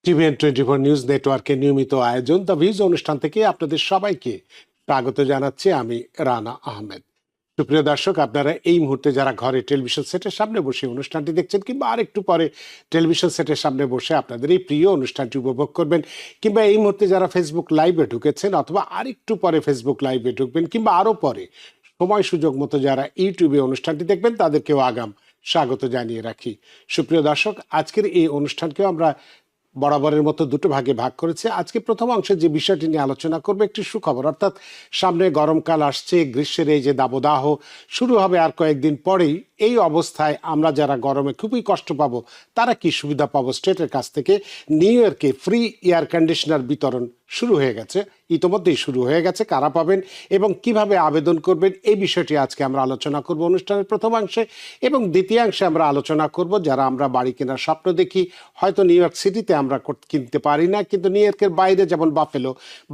TVN 24 news নেটওয়ার্কের নিয়মিত আয়োজন দ্য ভিউজ অনুষ্ঠান থেকে আপনাদের সবাইকে স্বাগত জানাচ্ছি আমি রানা আহমেদ। সুপ্রিয় দর্শক, আপনারা এই মুহূর্তে যারা ঘরে টেলিভিশন সেটের সামনে বসে অনুষ্ঠানটি দেখছেন কিংবা আরেকটু পরে টেলিভিশন সেটের সামনে বসে আপনাদের এই প্রিয় অনুষ্ঠানটি উপভোগ করবেন, কিংবা এই মুহূর্তে যারা ফেসবুক লাইভে ঢুকেছেন অথবা আরেকটু পরে ফেসবুক লাইভে ঢুকবেন, কিংবা আরও পরে সময় সুযোগ মতো যারা ইউটিউবে অনুষ্ঠানটি দেখবেন তাদেরকেও আগাম স্বাগত জানিয়ে রাখি। সুপ্রিয় দর্শক, আজকের এই অনুষ্ঠানকেও আমরা বরাবরের মতো দুটো ভাগে ভাগ করেছে। আজকে প্রথম অংশে যে বিষয়টি নিয়ে আলোচনা করবে একটি সুখবর, অর্থাৎ সামনে গরমকাল আসছে, গ্রীষ্মের এই যে দাবদাহ শুরু হবে আর কয়েকদিন পরেই। এই অবস্থায় আমরা যারা গরমে খুবই কষ্ট পাবো তারা কি সুবিধা পাবো স্টেটের কাছ থেকে? নিউ ইয়র্কে ফ্রি এয়ার কন্ডিশনার বিতরণ শুরু হয়ে গেছে, ইতোমধ্যেই শুরু হয়ে গেছে। কারা পাবেন এবং কিভাবে আবেদন করবেন এই বিষয়টি আজকে আমরা আলোচনা করব অনুষ্ঠানের প্রথমাংশে, এবং দ্বিতীয়াংশে আমরা আলোচনা করব যারা আমরা বাড়ি কেনার স্বপ্ন দেখি, হয়তো নিউ ইয়র্ক সিটিতে আমরা কিনতে পারি না, কিন্তু নিউ ইয়র্কের বাইরে যেমন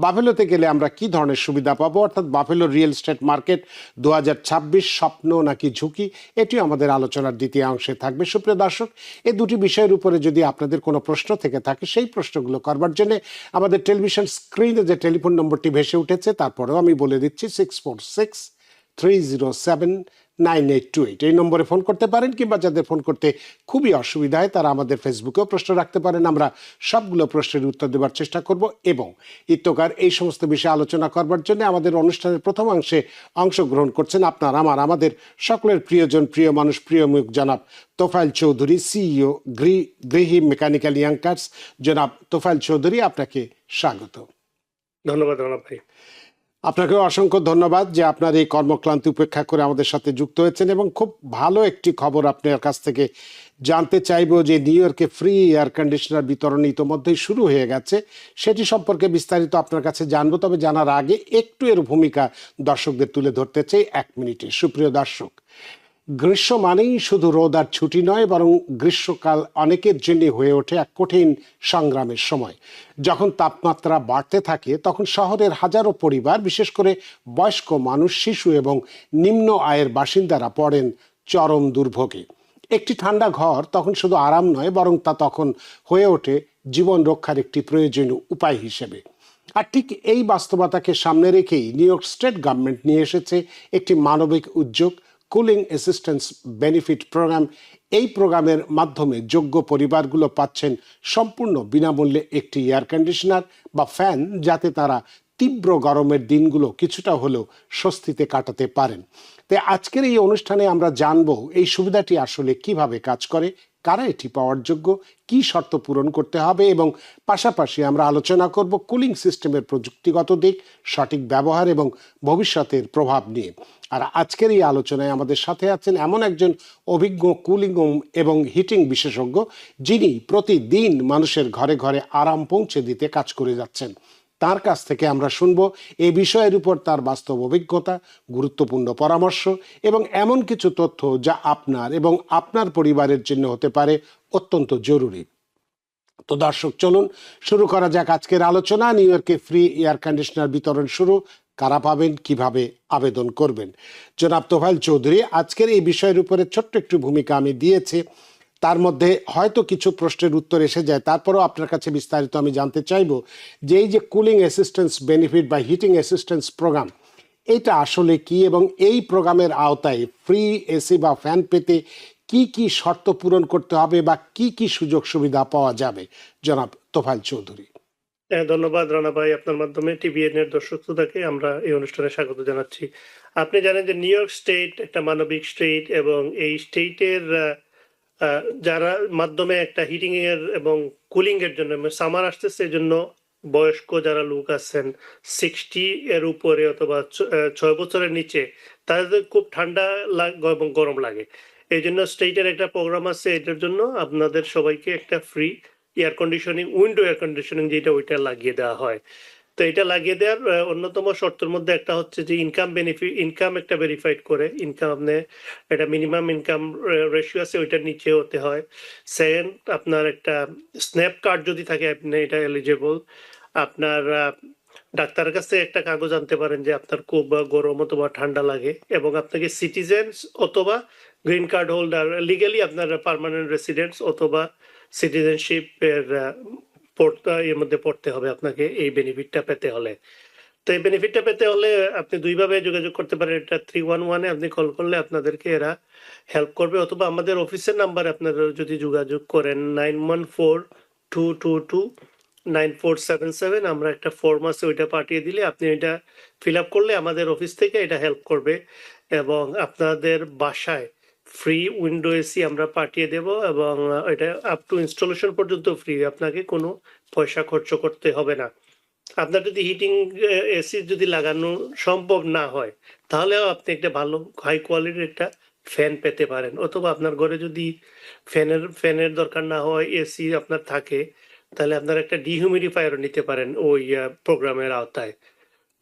বাফেলোতে গেলে আমরা কি ধরনের সুবিধা পাবো, অর্থাৎ বাফেলো রিয়েল এস্টেট মার্কেট 2026 স্বপ্ন নাকি ঝুঁকি, এটি আমাদের আলোচনার দ্বিতীয় অংশে থাকবে। সুপ্রিয় দর্শক, এই দুটি বিষয়ের উপরে যদি আপনাদের কোনো প্রশ্ন থেকে থাকে সেই প্রশ্নগুলো করবার জন্য আমাদের টেলিভিশন স্ক্রিনে যে টেলিফোন নম্বরটি ভেসে উঠেছে তারপরেও আমি বলে দিচ্ছি 646-307-9828 এই নম্বরে ফোন করতে পারেন, কিংবা যাদের ফোন করতে খুবই অসুবিধা হয় তারা আমাদের ফেসবুকেও প্রশ্ন রাখতে পারেন। আমরা সবগুলো প্রশ্নের উত্তর দেওয়ার চেষ্টা করব, এবং ইত্যকার এই সমস্ত বিষয়ে আলোচনা করবার জন্য আমাদের অনুষ্ঠানের প্রথম অংশে অংশগ্রহণ করছেন আমাদের সকলের প্রিয়জন, প্রিয় মানুষ, প্রিয় মুখ জনাব তোফায়েল চৌধুরী, সিইও গৃহী মেকানিক্যাল ইয়াং কার্স। জনাব তোফায়েল চৌধুরী, আপনাকে স্বাগত। ধন্যবাদ রানা ভাই। আপনাকেও অসংখ্য ধন্যবাদ যে আপনার এই কর্মক্লান্তি উপেক্ষা করে আমাদের সাথে যুক্ত হয়েছেন, এবং খুব ভালো একটি খবর আপনার কাছ থেকে জানতে চাইবো যে নিউ ইয়র্কে ফ্রি এয়ার কন্ডিশনার বিতরণ ইতোমধ্যেই শুরু হয়ে গেছে, সেটি সম্পর্কে বিস্তারিত আপনার কাছে জানবো। তবে জানার আগে একটু এর ভূমিকা দর্শকদের তুলে ধরতে চাই 1 মিনিটে। সুপ্রিয় দর্শক, গ্রীষ্ম মানেই শুধু রোদ আর ছুটি নয়, বরং গ্রীষ্মকাল অনেকের জন্য হয়ে ওঠে এক কঠিন সংগ্রামের সময়। যখন তাপমাত্রা বাড়তে থাকে তখন শহরের হাজারো পরিবার, বিশেষ করে বয়স্ক মানুষ, শিশু এবং নিম্ন আয়ের বাসিন্দারা পড়েন চরম দুর্ভোগে। একটি ঠান্ডা ঘর তখন শুধু আরাম নয়, বরং তা তখন হয়ে ওঠে জীবন রক্ষার একটি প্রয়োজনীয় উপায় হিসেবে। আর ঠিক এই বাস্তবতাকে সামনে রেখেই নিউ ইয়র্ক স্টেট গভর্নমেন্ট নিয়ে এসেছে একটি মানবিক উদ্যোগ, কুলিং অ্যাসিস্ট্যান্স বেনিফিট প্রোগ্রাম। এই প্রোগ্রামের মাধ্যমে যোগ্য পরিবারগুলো পাচ্ছেন সম্পূর্ণ বিনামূল্যে একটি এয়ার কন্ডিশনার বা ফ্যান, যাতে তারা তীব্র গরমের দিনগুলো কিছুটা হলেও স্বস্তিতে কাটাতে পারেন। তাই আজকের এই অনুষ্ঠানে আমরা জানবো এই সুবিধাটি আসলে কিভাবে কাজ করে, কারা এটি পাওয়ার যোগ্য, কি শর্ত পূরণ করতে হবে, এবং পাশাপাশি আমরা আলোচনা করব কুলিং সিস্টেমের প্রযুক্তিগত দিক, সঠিক ব্যবহার এবং ভবিষ্যতের প্রভাব নিয়ে। আর আজকের এই আলোচনায় আমাদের সাথে আছেন এমন একজন অভিজ্ঞ কুলিং এবং হিটিং বিশেষজ্ঞ, যিনি প্রতিদিন মানুষের ঘরে ঘরে আরাম পৌঁছে দিতে কাজ করে যাচ্ছেন। তার কাছ থেকে আমরা শুনব এই বিষয়ের উপর তার বাস্তব অভিজ্ঞতা, গুরুত্বপূর্ণ পরামর্শ এবং এমন কিছু তথ্য যা আপনার এবং আপনার পরিবারের জন্য হতে পারে অত্যন্ত জরুরি। তো দর্শক, চলুন শুরু করা যাক আজকের আলোচনা। নিউ ইয়র্কে ফ্রি এয়ার কন্ডিশনার বিতরণ শুরু, কারা পাবেন, কিভাবে আবেদন করবেন? জনাব তোফায়েল চৌধুরী, আজকের এই বিষয়ের উপরে ছোট্ট একটু ভূমিকা আমি দিয়েছি, তার মধ্যে হয়তো কিছু প্রশ্নের উত্তর এসে যায়, তারপরেও আপনার কাছে বিস্তারিত আমি জানতে চাইবো যে এই যে কুলিং অ্যাসিস্ট্যান্স বেনিফিট বা হিটিং অ্যাসিস্ট্যান্স প্রোগ্রাম, এটা আসলে কি, এবং এই প্রোগ্রামের আওতায় ফ্রি এসি বা ফ্যান পেতে কি কি শর্ত পূরণ করতে হবে বা কি কি সুযোগ সুবিধা পাওয়া যাবে? জনাব তোফায়েল চৌধুরী। ধন্যবাদ রানা ভাই। আপনার মাধ্যমে টিভিএন এর দর্শক শ্রোতাকে আমরা এই অনুষ্ঠানে স্বাগত জানাচ্ছি। আপনি জানেন যে নিউ ইয়র্ক স্টেট একটা মানবিক স্টেট, এবং এই স্টেটের যারা মাধ্যমে একটা হিটিং এর এবং কুলিং এর জন্য, সামার আসতেছে, এই জন্য বয়স্ক যারা লোক আছেন 60 এর উপরে অথবা 6 বছরের নিচে, তাদের খুব ঠান্ডা লাগে এবং গরম লাগে। এই জন্য স্টেটের একটা প্রোগ্রাম আছে, এটার জন্য আপনাদের সবাইকে একটা free air conditioning, window air conditioning যেটা, ওইটা লাগিয়ে দেওয়া হয়। তো এটা লাগিয়ে দেওয়ার অন্যতম শর্তের মধ্যে একটা হচ্ছে যে ইনকাম একটা ভেরিফাইড করে, ইনকাম আপনি একটা মিনিমাম ইনকাম রেশিও আছে, ওইটার নিচে হতে হয়। সেকেন্ড, আপনার একটা স্ন্যাপ কার্ড যদি থাকে, আপনি এটা এলিজেবল। আপনার ডাক্তারের কাছে একটা কাগজ আনতে পারেন যে আপনার খুব গরম অথবা ঠান্ডা লাগে, এবং আপনাকে সিটিজেন অথবা গ্রিন কার্ড হোল্ডার, লিগালি আপনার পার্মানেন্ট রেসিডেন্টস অথবা সিটিজেনশিপ এর এর মধ্যে পড়তে হবে আপনাকে এই বেনিফিটটা পেতে হলে। তো এই বেনিফিটটা পেতে হলে আপনি দুইভাবে যোগাযোগ করতে পারেন। এটা 311-এ আপনি কল করলে আপনাদেরকে এরা হেল্প করবে, অথবা আমাদের অফিসের নাম্বারে আপনারা যদি যোগাযোগ করেন 914-222-9477, আমরা একটা ফর্ম আছে ওইটা পাঠিয়ে দিলে আপনি এটা ফিল আপ করলে আমাদের অফিস থেকে এটা হেল্প করবে, এবং আপনাদের বাসায় ফ্রি উইন্ডো এসি আমরা পাঠিয়ে দেব, এবং এটা আপ টু ইনস্টলেশন পর্যন্ত ফ্রি, আপনাকে কোনো পয়সা খরচ করতে হবে না। আপনার যদি হিটিং এসি যদি লাগানো সম্ভব না হয়, তাহলেও আপনি একটা ভালো হাই কোয়ালিটির একটা ফ্যান পেতে পারেন, অথবা আপনার ঘরে যদি ফ্যানের দরকার না হয়, এসি আপনার থাকে, তাহলে আপনার একটা ডিহিউমিডিফায়ারও নিতে পারেন ওই প্রোগ্রামের আওতায়।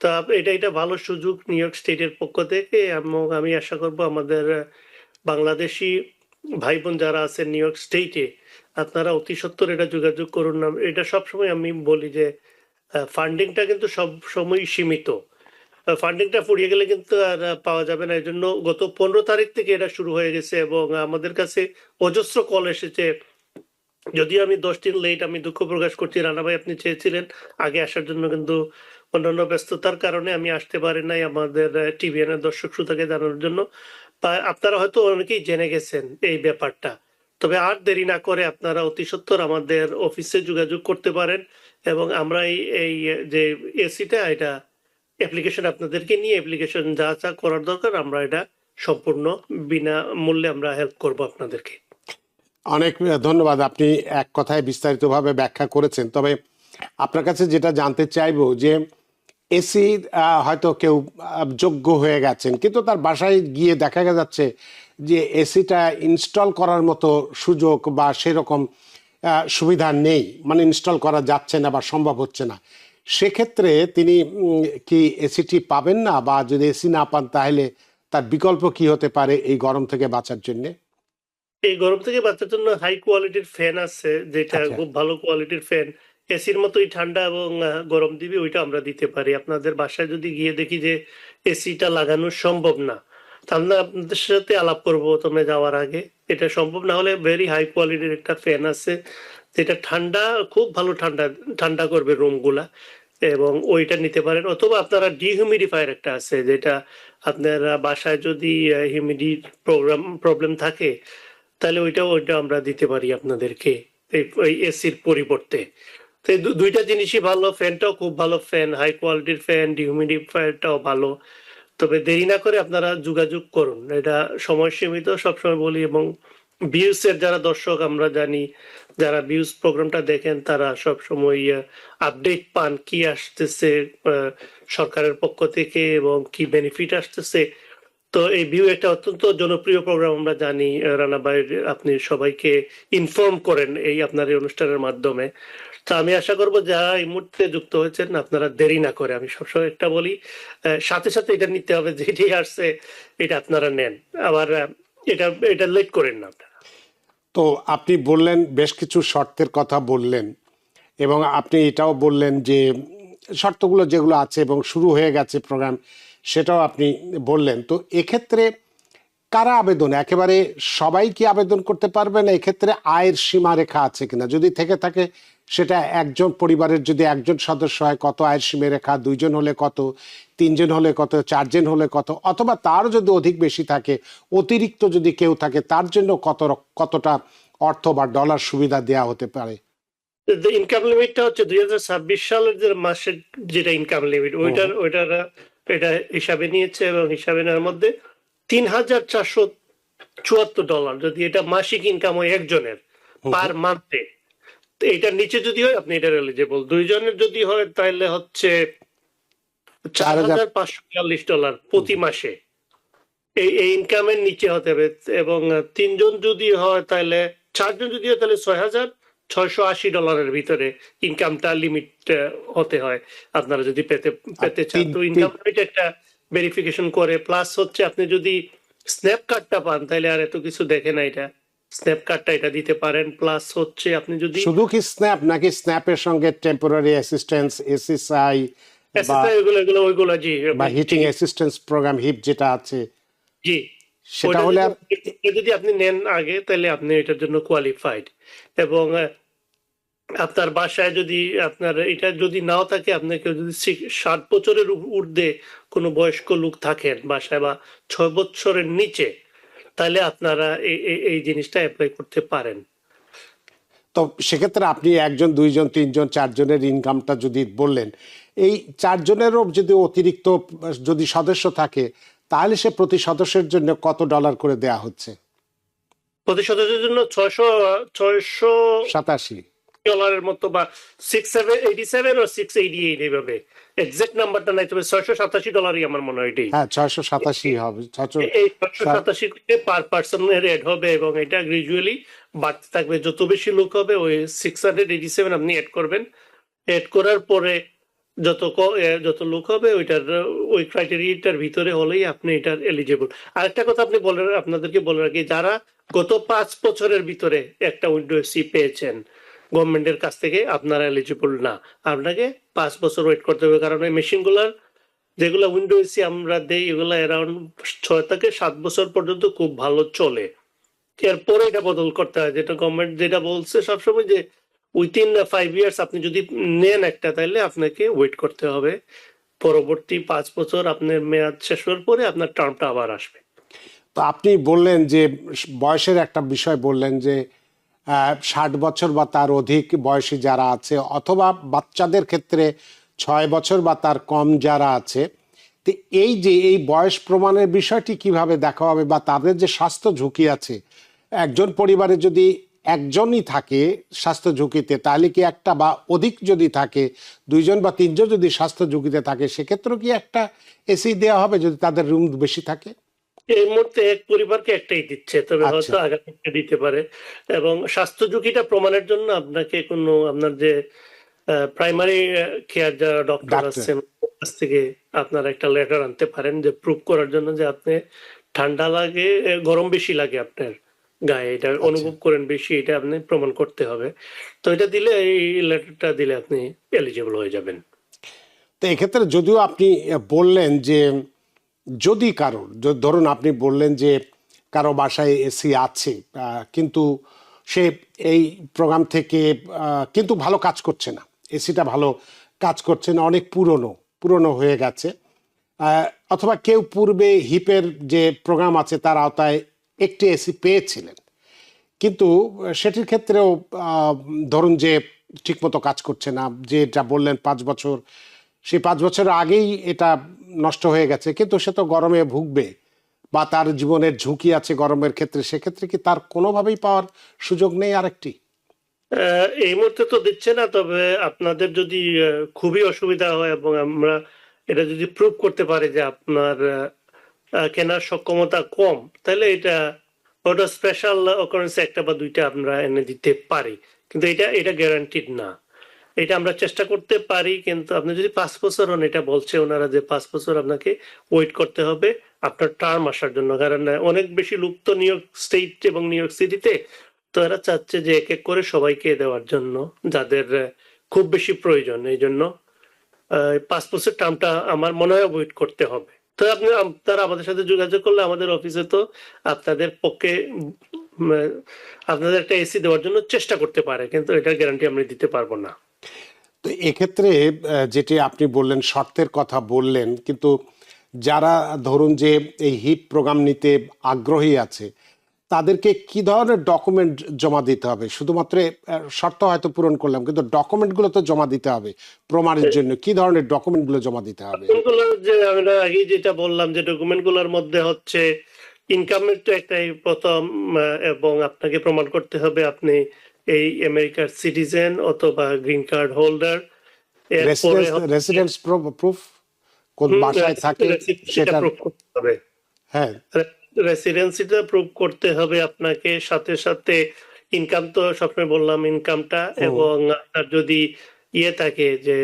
তো এটা ভালো সুযোগ নিউ ইয়র্ক স্টেটের পক্ষ থেকে, এবং আমি আশা করব আমাদের বাংলাদেশি ভাই বোন যারা আছেন নিউ ইয়র্ক স্টেটে, আপনারা অতি সত্বর এটা যোগাযোগ করুন না। এটা সবসময় আমি বলি যে ফান্ডিংটা কিন্তু সব সময় সীমিত, ফান্ডিংটা ফুরিয়ে গেলে কিন্তু আর পাওয়া যাবে না। এই জন্য গত 15 তারিখ থেকে এটা শুরু হয়ে গেছে, এবং আমাদের কাছে অজস্র কল এসেছে। যদিও আমি 10 দিন লেট, আমি দুঃখ প্রকাশ করছি। রানা ভাই, আপনি চেয়েছিলেন আগে আসার জন্য, কিন্তু অন্যান্য ব্যস্ততার কারণে আমি আসতে পারি নাই আমাদের টিভিএন এর দর্শক শ্রোতাকে জানানোর জন্য। বা আপনারা হয়তো অনেকেই জেনে গেছেন এই ব্যাপারটা, তবে আর দেরি না করে আপনারা অতি সত্বর আমাদের অফিসে যোগাযোগ করতে পারেন, এবং আমরা এই যে এসিটা, এটা অ্যাপ্লিকেশন আপনাদেরকে নিয়ে অ্যাপ্লিকেশন যা যা করার দরকার আমরা এটা সম্পূর্ণ বিনা মূল্যে আমরা হেল্প করব আপনাদেরকে। অনেক ধন্যবাদ, আপনি এক কথায় বিস্তারিতভাবে ব্যাখ্যা করেছেন। তবে আপনার কাছে যেটা জানতে চাইবো যে এসি হয়তো কেউ যোগ্য হয়ে গেছেন, কিন্তু তার বাসায় গিয়ে দেখা যাচ্ছে যে এসিটা ইনস্টল করার মতো সুযোগ বা সেরকম সুবিধা নেই, মানে ইনস্টল করা যাচ্ছে না বা সম্ভব হচ্ছে না। সেক্ষেত্রে তিনি কি এসিটি পাবেন না, বা যদি এসি না পান তাহলে তার বিকল্প কি হতে পারে এই গরম থেকে বাঁচার জন্য? এই গরম থেকে বাঁচার জন্য হাই কোয়ালিটির ফ্যান আছে, যেটা আচ্ছা। খুব ভালো কোয়ালিটির ফ্যান, এসির মতোই ঠান্ডা এবং গরম দিবে, ওইটা আমরা দিতে পারি। আপনাদের বাসায় যদি গিয়ে দেখি যে এসিটা লাগানো সম্ভব না, তাহলে আপনাদের সাথে আলাপ করবো প্রথমে যাওয়ার আগে। এটা সম্ভব না হলে ভেরি হাই কোয়ালিটির একটা ফ্যান আছে, যেটা ঠান্ডা, খুব ভালো ঠান্ডা ঠান্ডা করবে রুম গুলা, এবং ওইটা নিতে পারেন। অথবা আপনারা ডিহিউমিডিফায়ার একটা আছে, যেটা আপনারা বাসায় যদি প্রবলেম থাকে, তাহলে ওইটা আমরা দিতে পারি আপনাদেরকে এই এসির পরিবর্তে। তো এই দুইটা জিনিসই ভালো, ফ্যানটাও খুব ভালো ফ্যান, হাই কোয়ালিটির ফ্যান, ডিহিউমিডিফায়ারটাও ভালো। তবে দেরি না করে আপনারা যোগাযোগ করুন, এটা সময় সীমিত সবসময় বলি। এবং বিউস এর যারা দর্শক, আমরা জানি যারা বিউস প্রোগ্রামটা দেখেন, তারা সব সময় আপডেট পান কি আসতেছে সরকারের পক্ষ থেকে এবং কি বেনিফিট আসতেছে। তো এই ভিউ একটা অত্যন্ত জনপ্রিয় প্রোগ্রাম, আমরা জানি। রানা ভাই, আপনি সবাইকে ইনফর্ম করেন এই আপনার এই অনুষ্ঠানের মাধ্যমে। তো আমি আশা করব যারা এই মুহূর্তে যুক্ত হয়েছেন, আপনারা দেরি না করে, আমি সবসময় একটা বলি, সাথে সাথে এটা নিতে হবে, যেটি আসছে এটা আপনারা নেন, আবার এটা লেট করেন না আপনারা। তো আপনি বললেন, বেশ কিছু শর্তের কথা বললেন, এবং আপনি এটাও বললেন যে শর্তগুলো যেগুলো আছে এবং শুরু হয়ে গেছে প্রোগ্রাম, সেটাও আপনি বললেন। তো এক্ষেত্রে কারা আবেদন, একেবারে সবাই কি আবেদন করতে পারবে, না এক্ষেত্রে আয়ের সীমারেখা আছে কিনা? যদি থেকে থাকে সেটা একজন পরিবারের যদি একজন সদস্য হয় কত আয়ের সীমারেখা, দুইজন হলে কত, তিনজন হলে কত, চারজন হলে কত, অথবা তারও যদি অধিক বেশি থাকে, অতিরিক্ত যদি কেউ থাকে, তার জন্য কতটা অর্থ বা ডলার সুবিধা দেয়া হতে পারে? ইনকাম লিমিটটা হচ্ছে 2026 সালের যে মাসের যেটা ইনকাম লিমিট, এটা হিসাবে নিয়েছে, এবং হিসাবে নেওয়ার মধ্যে $3,474, যদি এটা মাসিক ইনকাম হয় একজনের পার মান্থে। এটার নিচে যদি হয় আপনি এটার এলিজিবল। দুইজনের যদি হয় তাহলে হচ্ছে $4,542 প্রতি মাসে, এই ইনকামের নিচে হতে হবে। এবং তিনজন যদি হয় তাহলে, চারজন যদি হয় তাহলে $6,680 ভিতরে ইনকামটা লিমিট হতে হয় আপনারা যদি পেতে চান। তো ইনকাম লিমিট একটা ভেরিফিকেশন করে, প্লাস হচ্ছে আপনি যদি স্ন্যাপ কার্ডটা পান তাহলে আর এত কিছু দেখে না, এটা স্ন্যাপ কার্ডটা এটা দিতে পারেন। প্লাস হচ্ছে আপনি যদি শুধু কি স্ন্যাপ, নাকি স্ন্যাপের সঙ্গে টেম্পোরারি অ্যাসিস্ট্যান্স, এসএসআই ওইগুলো, জি, বা হিটিং অ্যাসিস্ট্যান্স প্রোগ্রাম, হিপ যেটা আছে, জি, সেটা হলে যদি আপনি নেন আগে, তাহলে আপনি এটার জন্য কোয়ালিফাইড। এবং আপনার বাসায় যদি আপনার এটা যদি নাও থাকে, আপনাকে যদি 60 বছরের ঊর্ধ্বে কোনো বয়স্ক লোক থাকেন বাসায় বা 6 বছরের নিচে, তাহলে আপনারা এই জিনিসটা অ্যাপ্লাই করতে পারেন। তো সেক্ষেত্রে আপনি একজন, দুইজন, তিনজন, চারজনের ইনকামটা যদি বললেন, এই চারজনেরও যদি অতিরিক্ত যদি সদস্য থাকে, তাহলে সে প্রতি সদস্যের জন্য কত ডলার করে দেয়া হচ্ছে? প্রতি সদস্যের জন্য 600 87। ডলারের মতো, বা 687 ও 688 এইভাবে, এক্সাক্ট নাম্বারটা নাই, তবে 687 ডলারই আমার মনে হয় এটাই। হ্যাঁ, 687 হবে। এই 687 পার পার্সনের এড হবে, এবং এটা গ্রাজুয়ালি বাড়তে থাকবে। যত বেশি লোক হবে ওই 687 আপনি এড করবেন। এড করার পরে যত লোক হবে ওইটার ওই ক্রাইটেরিয়াটার ভিতরে হলেই আপনি এটার এলিজিবল। আরেকটা কথা আপনাদেরকে বলে রাখি, যারা গত 5 বছরের ভিতরে একটা উইন্ডো এসি পেয়েছেন গভর্নমেন্টের কাছ থেকে, আপনারা এলিজিবল না। আপনাকে 5 বছর ওয়েট করতে হবে, কারণ এই মেশিনগুলোর যেগুলো উইন্ডো এসি আমরা দেই, এগুলো অ্যারাউন্ড 6 থেকে 7 বছর পর্যন্ত খুব ভালো চলে। এরপরে এটা বদল করতে হয়, যেটা গভর্নমেন্ট যেটা বলছে সবসময়, যে উইথিন 5 ইয়ার্স আপনি যদি নেন একটা, তাহলে আপনাকে ওয়েট করতে হবে। পরবর্তী 5 বছর আপনার মেয়াদ শেষ হওয়ার পরে আপনার টার্মটা আবার আসবে। তো আপনি বললেন যে বয়সের একটা বিষয় বললেন যে 60 বছর বা তার অধিক বয়সী যারা আছে, অথবা বাচ্চাদের ক্ষেত্রে 6 বছর বা তার কম যারা আছে, তো এই যে এই বয়স প্রমাণের বিষয়টি কিভাবে দেখা হবে, বা তাদের যে স্বাস্থ্য ঝুঁকি আছে, একজন পরিবারে যদি একজনই থাকে স্বাস্থ্য ঝুঁকিতে, তাহলে কি একটা বা অধিক যদি থাকে, দুইজন বা তিনজন যদি স্বাস্থ্য ঝুঁকিতে থাকে, সেক্ষেত্রেও কি একটা এসি দেওয়া হবে যদি তাদের রুম বেশি থাকে? এই মুহূর্তে এক পরিবারকে একটাই দিচ্ছে, তবে আচ্ছা। হয়তো আগামীতে দিতে পারে। এবং স্বাস্থ্য ঝুঁকিটা প্রমাণের জন্য আপনাকে কোনো আপনার যে প্রাইমারি কেয়ার যারা ডক্টর ডাক্তার। আছেন ওর কাছ থেকে আপনারা একটা লেটার আনতে পারেন, যে প্রুভ করার জন্য যে আপনি ঠান্ডা লাগে, গরম বেশি লাগে আপনার গায়ে, এটা অনুভব করেন বেশি, এটা আপনি প্রমাণ করতে হবে। তো এটা দিলে, এই লেটারটা দিলে আপনি এলিজিবল হয়ে যাবেন। তো এক্ষেত্রে যদিও আপনি বললেন যে যদি কারোর ধরুন আপনি বললেন যে কারো বাসায় এসি আছে, কিন্তু সে এই প্রোগ্রাম থেকে কিন্তু ভালো কাজ করছে না, এসিটা ভালো কাজ করছে না, অনেক পুরনো হয়ে গেছে, অথবা কেউ পূর্বে হিপের যে প্রোগ্রাম আছে তার আওতায় একটি এসি পেয়েছিলেন, কিন্তু সেটির ক্ষেত্রেও ধরুন যে ঠিকমতো কাজ করছে না, যেটা বললেন 5 বছর, সেই 5 বছরের আগেই এটা নষ্ট হয়ে গেছে, কিন্তু সে তো গরমে ভুগবে বা তার জীবনের ঝুঁকি আছে গরমের ক্ষেত্রে, সেক্ষেত্রে কি তার কোনোভাবেই পাওয়ার সুযোগ নেই আরেকটি? এই মুহূর্তে তো দিচ্ছে না, তবে আপনাদের যদি খুবই অসুবিধা হয় এবং আমরা এটা যদি প্রুভ করতে পারি যে আপনার কেনার সক্ষমতা কম, তাহলে ওটা স্পেশাল অকারেন্স একটা বা দুইটা আমরা এনে দিতে পারি, কিন্তু এটা গ্যারান্টিড না। এটা আমরা চেষ্টা করতে পারি, কিন্তু আপনি যদি 5 বছর হন, এটা বলছে ওনারা যে 5 বছর আপনাকে ওয়েট করতে হবে আপনার টার্ম আসার জন্য। কারণ অনেক বেশি লোক তো নিউ ইয়র্ক স্টেট এবং নিউ ইয়র্ক সিটিতে, তো এরা চাচ্ছে যে এক এক করে সবাইকে দেওয়ার জন্য, যাদের খুব বেশি প্রয়োজন। এই জন্য 5 বছর টার্মটা আমার মনে হয় ওয়েট করতে হবে। তো আপনারা আমাদের সাথে যোগাযোগ করলে আমাদের অফিসে তো আপনাদের পক্ষে আপনাদের একটা এসি দেওয়ার জন্য চেষ্টা করতে পারে, কিন্তু এটার গ্যারান্টি আমরা দিতে পারবো না। তো এক্ষেত্রে যেটি আপনি বললেন, শর্তের কথা বললেন, কিন্তু যারা ধরুন যে এই হিপ প্রোগ্রাম নিতে আগ্রহী আছে, তাদেরকে কি ধরনের ডকুমেন্ট জমা দিতে হবে? শুধুমাত্র শর্ত হয়তো পূরণ করলাম, কিন্তু ডকুমেন্টগুলো তো জমা দিতে হবে প্রমাণের জন্য। কি ধরনের ডকুমেন্টগুলো জমা দিতে হবে? যে আমরা আগে যেটা বললাম, যে ডকুমেন্ট গুলোর মধ্যে হচ্ছে ইনকামের তো একটাই প্রথম, এবং আপনাকে প্রমাণ করতে হবে আপনি এই আমেরিকার সিটিজেন অথবা গ্রিন কার্ড হোল্ডার। এরপরে রেসিডেন্স প্রুফ, কোন বাসায় থাকে সেটা প্রুভ করতে হবে। হ্যাঁ, রেসিডেন্সিটা প্রুভ করতে হবে আপনাকে, সাথে সাথে ইনকাম তো সবসময় বললাম ইনকামটা, এবং আপনার যদি থাকে যে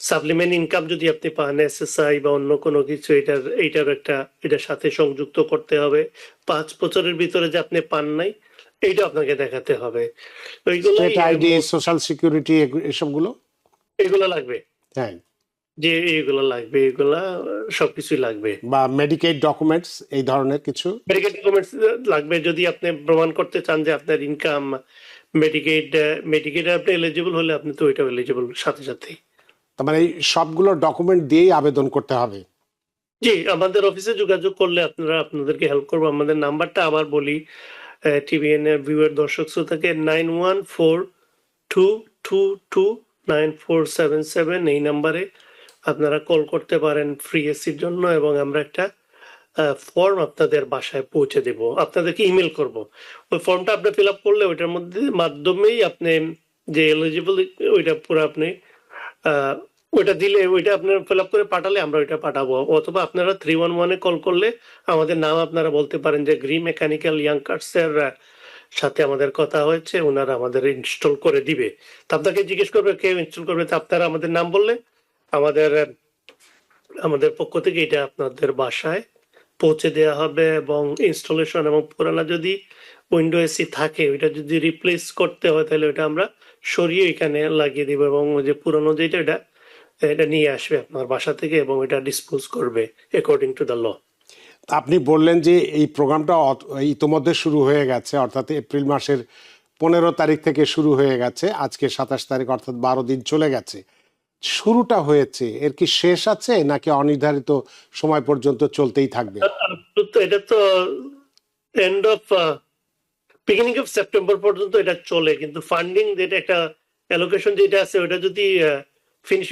সাপ্লিমেন্ট ইনকাম যদি আপনি পান, এসএসআই বা অন্য কোনো কিছু, এটার সাথে সংযুক্ত করতে হবে। 5 বছরের ভিতরে যে আপনি পান নাই, এইটা আপনাকে দেখাতে হবে। ওইগুলো আইডি, সোশ্যাল সিকিউরিটি, এসবগুলো এগুলো লাগবে, হ্যাঁ, যে এগুলো লাগবে, এগুলা সবকিছুই লাগবে। বা মেডিকেল ডকুমেন্টস, এই ধরনের কিছু মেডিকেল ডকুমেন্টস লাগবে যদি আপনি প্রমাণ করতে চান যে আপনার ইনকাম মেডিকেড আপনি এলিজিবল হলে আপনি তো ওইটা এলিজিবল সাথে সাথেই। তার মানে এই সবগুলো ডকুমেন্ট দিয়েই আবেদন করতে হবে? জি, আমাদের অফিসে যোগাযোগ করলে আপনাদেরকে হেল্প করবো। আমাদের নাম্বারটা আবার বলি, টিভিএন এর ভিউয়ার দর্শক শ্রোতাকে 9142229477 এই নাম্বারে আপনারা কল করতে পারেন ফ্রি এসির জন্য, এবং আমরা একটা ফর্ম আপনাদের বাসায় পৌঁছে দেব, আপনাদেরকে ইমেল করব। ওই ফর্মটা আপনি ফিল আপ করলে ওইটার মধ্যে মাধ্যমেই আপনি যে এলিজিবল ওইটা পুরো আপনি ওইটা দিলে, ওইটা আপনার ফিল আপ করে পাঠালে আমরা ওইটা পাঠাবো। অথবা আপনারা 311-এ কল করলে আমাদের নাম আপনারা বলতে পারেন যে গ্রি মেকানিক্যাল ইয়াং কার্স এর সাথে আমাদের কথা হয়েছে, ওনারা আমাদের ইনস্টল করে দিবে। তা আপনাকে জিজ্ঞেস করবে কে ইনস্টল করবে, তা আপনারা আমাদের নাম বললে আমাদের পক্ষ থেকে এটা আপনাদের বাসায় পৌঁছে দেওয়া হবে। এবং ইনস্টলেশন এবং পুরানা যদি উইন্ডো এসি থাকে ওইটা যদি রিপ্লেস করতে হয় তাহলে ওইটা আমরা সরিয়ে এখানে লাগিয়ে দিব, এবং ওই যে পুরনো যেটা এটা নিয়ে আসবে আপনার বাসা থেকে এবং এটা ডিসপোজ করবে অ্যাকর্ডিং টু দ্য ল। আপনি বললেন যে এই প্রোগ্রামটা ইতোমধ্যে শুরু হয়ে গেছে, অর্থাৎ এপ্রিল মাসের 15 তারিখ থেকে শুরু হয়ে গেছে, আজকে 27 তারিখ, অর্থাৎ 12 দিন চলে গেছে। শুরুটা হয়েছে, এর কি শেষ আছে নাকি অনির্ধারিত সময় পর্যন্ত চলতেই থাকবে? এটা তো end of beginning of September পর্যন্ত এটা চলে, কিন্তু ফান্ডিং যেটা একটা অ্যালোকেশন যেটা আছে ওটা যদি ফিনিশ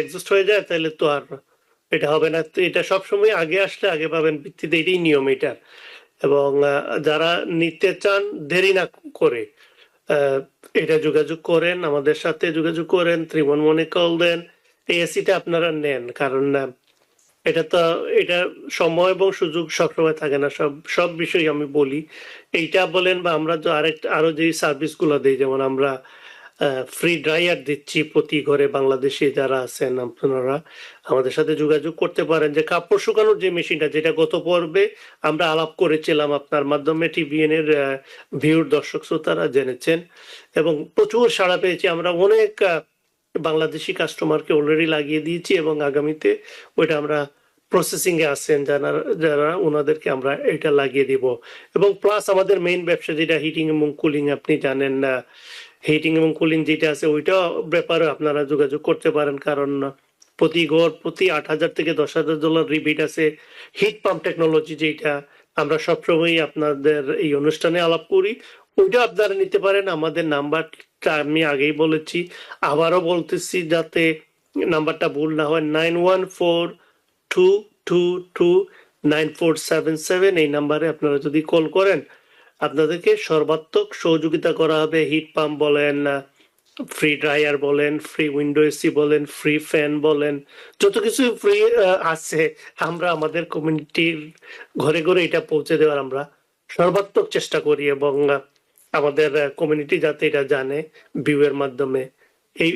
এক্সস্ট হয়ে যায় তাহলে তো আর এটা হবে না। তো এটা সবসময় আগে আসলে আগে পাবেন ভিত্তিতে, এটাই নিয়ম এটার। এবং যারা নিতে চান দেরি না করে এটা যোগাযোগ করেন, আমাদের সাথে যোগাযোগ করেন, 311-এ কল দেন, এই এসিটা আপনারা নেন। কারণ এটা সময় এবং সুযোগ সবসময় থাকে না, সব বিষয় আমি বলি। এইটা বলেন বা আমরা আরো যে সার্ভিস গুলো দিই, যেমন আমরা ফ্রি ড্রায়ার দিচ্ছি প্রতি ঘরে। বাংলাদেশে যারা আছেন আপনারা আমাদের সাথে যোগাযোগ করতে পারেন। যে কাপড় শুকানোর যে মেশিনটা, যেটা গত পর্বে আমরা আলাপ করেছিলাম আপনার মাধ্যমে, টিভিএন এর ভিউর দর্শক শ্রোতারা জেনেছেন এবং প্রচুর সাড়া পেয়েছি। আমরা অনেক বাংলাদেশি কাস্টমারকে অলরেডি লাগিয়ে দিয়েছি এবং আগামীতে ওইটা আমরা প্রসেসিং এ আছেন যারা ওনাদেরকে আমরা এটা লাগিয়ে দিব। এবং প্লাস আমাদের মেইন ব্যবসা যেটা হিটিং এবং কুলিং, আপনি জানেন না, হিটিং এবং কুলিং যেটা আছে ওইটা ব্যাপারে আপনারা যোগাযোগ করতে পারেন। কারণ প্রতি ঘর প্রতি 8,000 থেকে $10,000 রিবিট আছে। হিট পাম্প টেকনোলজি যেটা আমরা সবসময় আপনাদের এই অনুষ্ঠানে আলাপ করি, ওইটা আপনারা নিতে পারেন। আমাদের নাম্বারটা আমি আগেই বলেছি, আবারও বলতেছি যাতে নাম্বারটা ভুল না হয়, 9142229477 এই নাম্বারে আপনারা যদি কল করেন আপনাদেরকে সর্বাত্মক সহযোগিতা করা হবে। হিট পাম্প বলেন, ফ্রি ড্রায়ার বলেন, ফ্রি উইন্ডো এসি বলেন, ফ্রি ফ্যান বলেন, যত কিছু ফ্রি আছে আমরা আমাদের কমিউনিটির ঘরে ঘরে এটা পৌঁছে দেওয়ার আমরা সর্বাত্মক চেষ্টা করি। এবং আমাদের কমিউনিটি যাতে এটা জানে ভিউয়ের মাধ্যমে,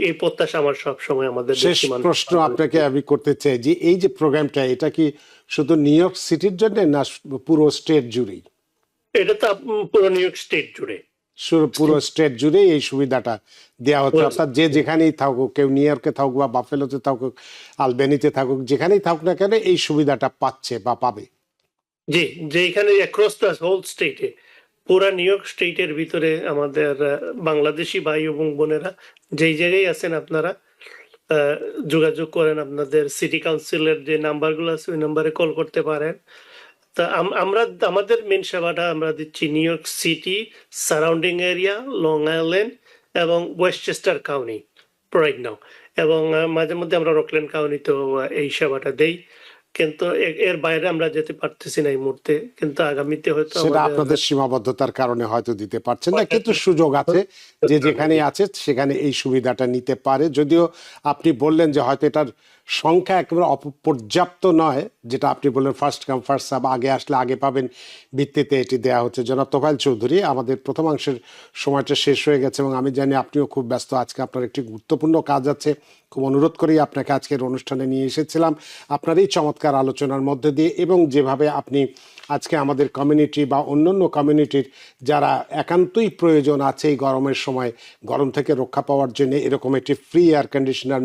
এই প্রত্যাশা আমার সব সময় আমাদের। শেষ প্রশ্ন আপনাকে আমি করতে চাই যে এই যে প্রোগ্রামটা, এটা কি শুধু নিউ ইয়র্ক সিটির জন্য না পুরো স্টেট জুড়েই? এটা তো পুরো নিউ ইয়র্ক স্টেট জুড়ে, পুরো স্টেট জুড়ে এই সুবিধাটা দেওয়া হচ্ছে, অর্থাৎ যে যেখানেই থাকুক, কেউ নিউ ইয়র্কে থাকুক বা বাফেলোতে থাকুক, আলবেনিতে থাকুক, যেখানেই থাকুক না কেন এই সুবিধাটা পাচ্ছে বা পাবে? জি, যে এখানে অ্যাক্রস দ্য হোল স্টেটে, পুরা নিউ ইয়র্ক স্টেটের ভিতরে আমাদের বাংলাদেশি ভাই এবং বোনেরা যেই জায়গায় আছেন আপনারা যোগাযোগ করেন। আপনাদের সিটি কাউন্সিলের যে নাম্বারগুলো আছে ওই নাম্বারে কল করতে পারেন। তা আমরা আমাদের মেন সেবাটা আমরা দিচ্ছি new York city, surrounding area, long island এবং ওয়েস্টচেস্টার কাউন্টি রাইট নাও। এবং মাঝে মধ্যে আমরা রকল্যান্ড কাউন্টিতেও এই সেবাটা দেই, কিন্তু এর বাইরে আমরা যেতে পারতেছি না এই মুহূর্তে। কিন্তু আগামীতে হয়তো সেটা আপনাদের সীমাবদ্ধতার কারণে হয়তো দিতে পারছেন না, কিন্তু সুযোগ আছে যে যেখানে আছে সেখানে এই সুবিধাটা নিতে পারে। যদিও আপনি বললেন যে হয়তো এটার সংখ্যা একেবারে অপর্যাপ্ত নয়, যেটা আপনি বললেন ফার্স্ট কাম ফার্স্ট সার্ভ, আগে আসলে আগে পাবেন ভিত্তিতে এটি দেওয়া হচ্ছে। জনাব তোফায়েল চৌধুরী, আমাদের প্রথমাংশের সময়টা শেষ হয়ে গেছে এবং আমি জানি আপনিও খুব ব্যস্ত, আজকে আপনার একটি গুরুত্বপূর্ণ কাজ আছে। খুব অনুরোধ করেই আপনাকে আজকের অনুষ্ঠানে নিয়ে এসেছিলাম আপনার এই চমৎকার আলোচনার মধ্যে দিয়ে, এবং যেভাবে আপনি আজকে আমাদের কমিউনিটি বা অন্যান্য কমিউনিটির যারা একান্তই প্রয়োজন আছে এই গরমের সময় গরম থেকে রক্ষা পাওয়ার জন্য এরকম একটি ফ্রি এয়ার কন্ডিশনার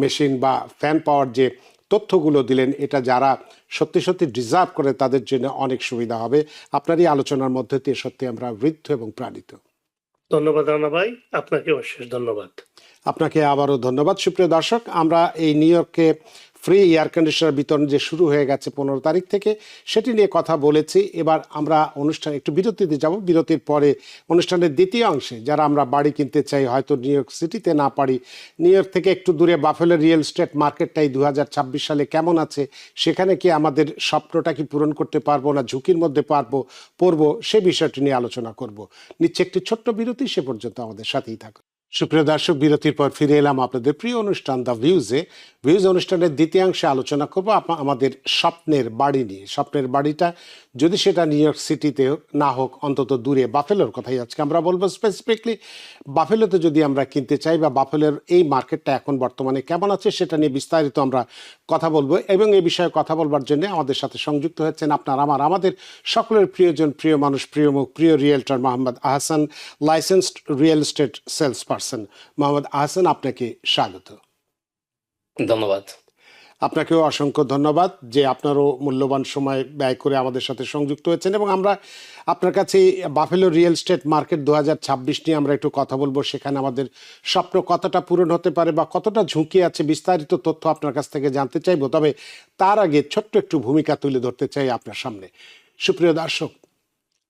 মেশিন বা ফ্যান পাওয়ার যে তথ্যগুলো দিলেন, এটা যারা সত্যি সত্যি ডিজার্ভ করে তাদের জন্য অনেক সুবিধা হবে। আপনার এই আলোচনার মধ্যে দিয়ে সত্যি আমরা বৃদ্ধ এবং প্রাণিত। ধন্যবাদ রানা ভাই, আপনাকে অশেষ ধন্যবাদ। আপনাকে আবারও ধন্যবাদ। সুপ্রিয় দর্শক, আমরা এই নিউ ইয়র্কে ফ্রি এয়ার কন্ডিশনার বিতরণ যে শুরু হয়ে গেছে 15 তারিখ থেকে, সেটি নিয়ে কথা বলেছি। এবার আমরা অনুষ্ঠান একটু বিরতিতে যাব। বিরতির পরে অনুষ্ঠানের দ্বিতীয় অংশে যারা আমরা বাড়ি কিনতে চাই, হয়তো নিউ ইয়র্ক সিটিতে না পারি, নিউ ইয়র্ক থেকে একটু দূরে বাফেলো রিয়েল এস্টেট মার্কেটটাই 2026 সালে কেমন আছে, সেখানে কি আমাদের স্বপ্নটা কি পূরণ করতে পারবো না ঝুঁকির মধ্যে পড়বো, সে বিষয়টি নিয়ে আলোচনা করব। নিচ্ছে একটি ছোট্ট বিরতি, সে পর্যন্ত আমাদের সাথেই থাকুন। সুপ্রিয় দর্শক, বিরতির পর ফিরে এলাম আপনাদের প্রিয় অনুষ্ঠান দ্য ভিউজ অনুষ্ঠানের দ্বিতীয়াংশে আলোচনা করব আমাদের স্বপ্নের বাড়ি নিয়ে। স্বপ্নের বাড়িটা যদি সেটা নিউ ইয়র্ক সিটিতে না হোক, অন্তত দূরে বাফেলোর কথাই আজকে আমরা বলবো। স্পেসিফিকলি বাফেলোতে যদি আমরা কিনতে চাই, বা বাফেলোর এই মার্কেটটা এখন বর্তমানে কেমন আছে, সেটা নিয়ে বিস্তারিত আমরা কথা বলবো। এবং এই বিষয়ে কথা বলবার জন্য আমাদের সাথে সংযুক্ত হচ্ছেন আমাদের সকলের প্রিয়জন, প্রিয় মানুষ, প্রিয় মুখ, প্রিয় realtor Mohammad Ahsan, licensed real estate sales person. Mohammad Ahsan, আপনাকে স্বাগত। ধন্যবাদ। আপনাকেও অসংখ্য ধন্যবাদ যে আপনারও মূল্যবান সময় ব্যয় করে আমাদের সাথে সংযুক্ত হয়েছেন। এবং আমরা আপনার কাছে বাফেলো রিয়েল এস্টেট মার্কেট 2026 নিয়ে আমরা একটু কথা বলবো। সেখানে আমাদের স্বপ্ন কতটা পূরণ হতে পারে বা কতটা ঝুঁকি আছে, বিস্তারিত তথ্য আপনার কাছ থেকে জানতে চাইবো। তবে তার আগে ছোট্ট একটু ভূমিকা তুলে ধরতে চাই আপনার সামনে। সুপ্রিয় দর্শক,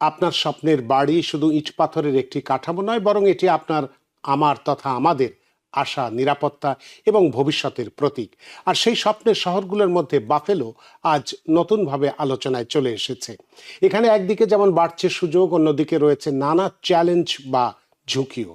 আপনার স্বপ্নের বাড়ি শুধু ইট পাথরের একটি কাঠামো নয়, বরং এটি আপনার, আমার তথা আমাদের আশা, নিরাপত্তা এবং ভবিষ্যতের প্রতীক। আর সেই স্বপ্নের শহরগুলোর মধ্যে বাফেলো আজ নতুনভাবে আলোচনায় চলে এসেছে। এখানে একদিকে যেমন বাড়ছে সুযোগ, অন্যদিকে রয়েছে নানা চ্যালেঞ্জ বা ঝুঁকিও।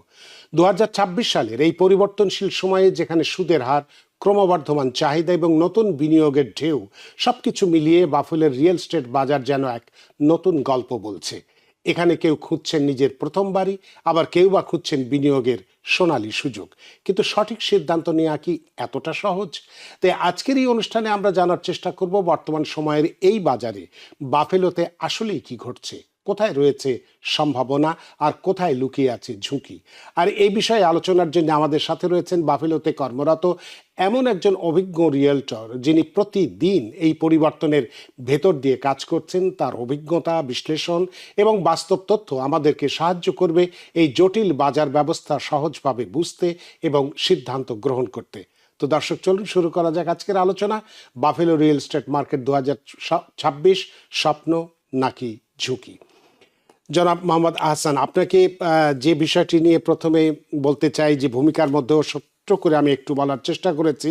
2026 সালের এই পরিবর্তনশীল সময়ে, যেখানে সুদের হার, ক্রমবর্ধমান চাহিদা এবং নতুন বিনিয়োগের ঢেউ, সবকিছু মিলিয়ে বাফেলোর রিয়েল এস্টেট বাজার যেন এক নতুন গল্প বলছে। এখানে কেউ খুঁজছেন নিজের প্রথম বাড়ি, আবার কেউ বা খুঁজছেন বিনিয়োগের সোনালী সুযোগ। কিন্তু সঠিক সিদ্ধান্ত নেওয়া কি এতটা সহজ? তাই আজকের এই অনুষ্ঠানে আমরা জানার চেষ্টা করব বর্তমান সময়ের এই বাজারে বাফেলোতে আসলেই কি ঘটছে, কোথায় রয়েছে সম্ভাবনা আর কোথায় লুকিয়ে আছে ঝুঁকি। আর এই বিষয়ে আলোচনার জন্য আমাদের সাথে রয়েছেন বাফেলোতে কর্মরত এমন একজন অভিজ্ঞ রিয়েলটর, যিনি প্রতিদিন এই পরিবর্তনের ভেতর দিয়ে কাজ করছেন। তার অভিজ্ঞতা, বিশ্লেষণ এবং বাস্তব তথ্য আমাদেরকে সাহায্য করবে এই জটিল বাজার ব্যবস্থা সহজভাবে বুঝতে এবং সিদ্ধান্ত গ্রহণ করতে। তো দর্শক, চলুন শুরু করা যাক আজকের আলোচনা। বাফেলো রিয়েল এস্টেট মার্কেট 2026, স্বপ্ন নাকি ঝুঁকি? জনাব মোহাম্মদ আহসান, আপনাকে যে বিষয়টি নিয়ে প্রথমে বলতে চাই, যে ভূমিকার মধ্যেও ছোট্ট করে আমি একটু বলার চেষ্টা করেছি,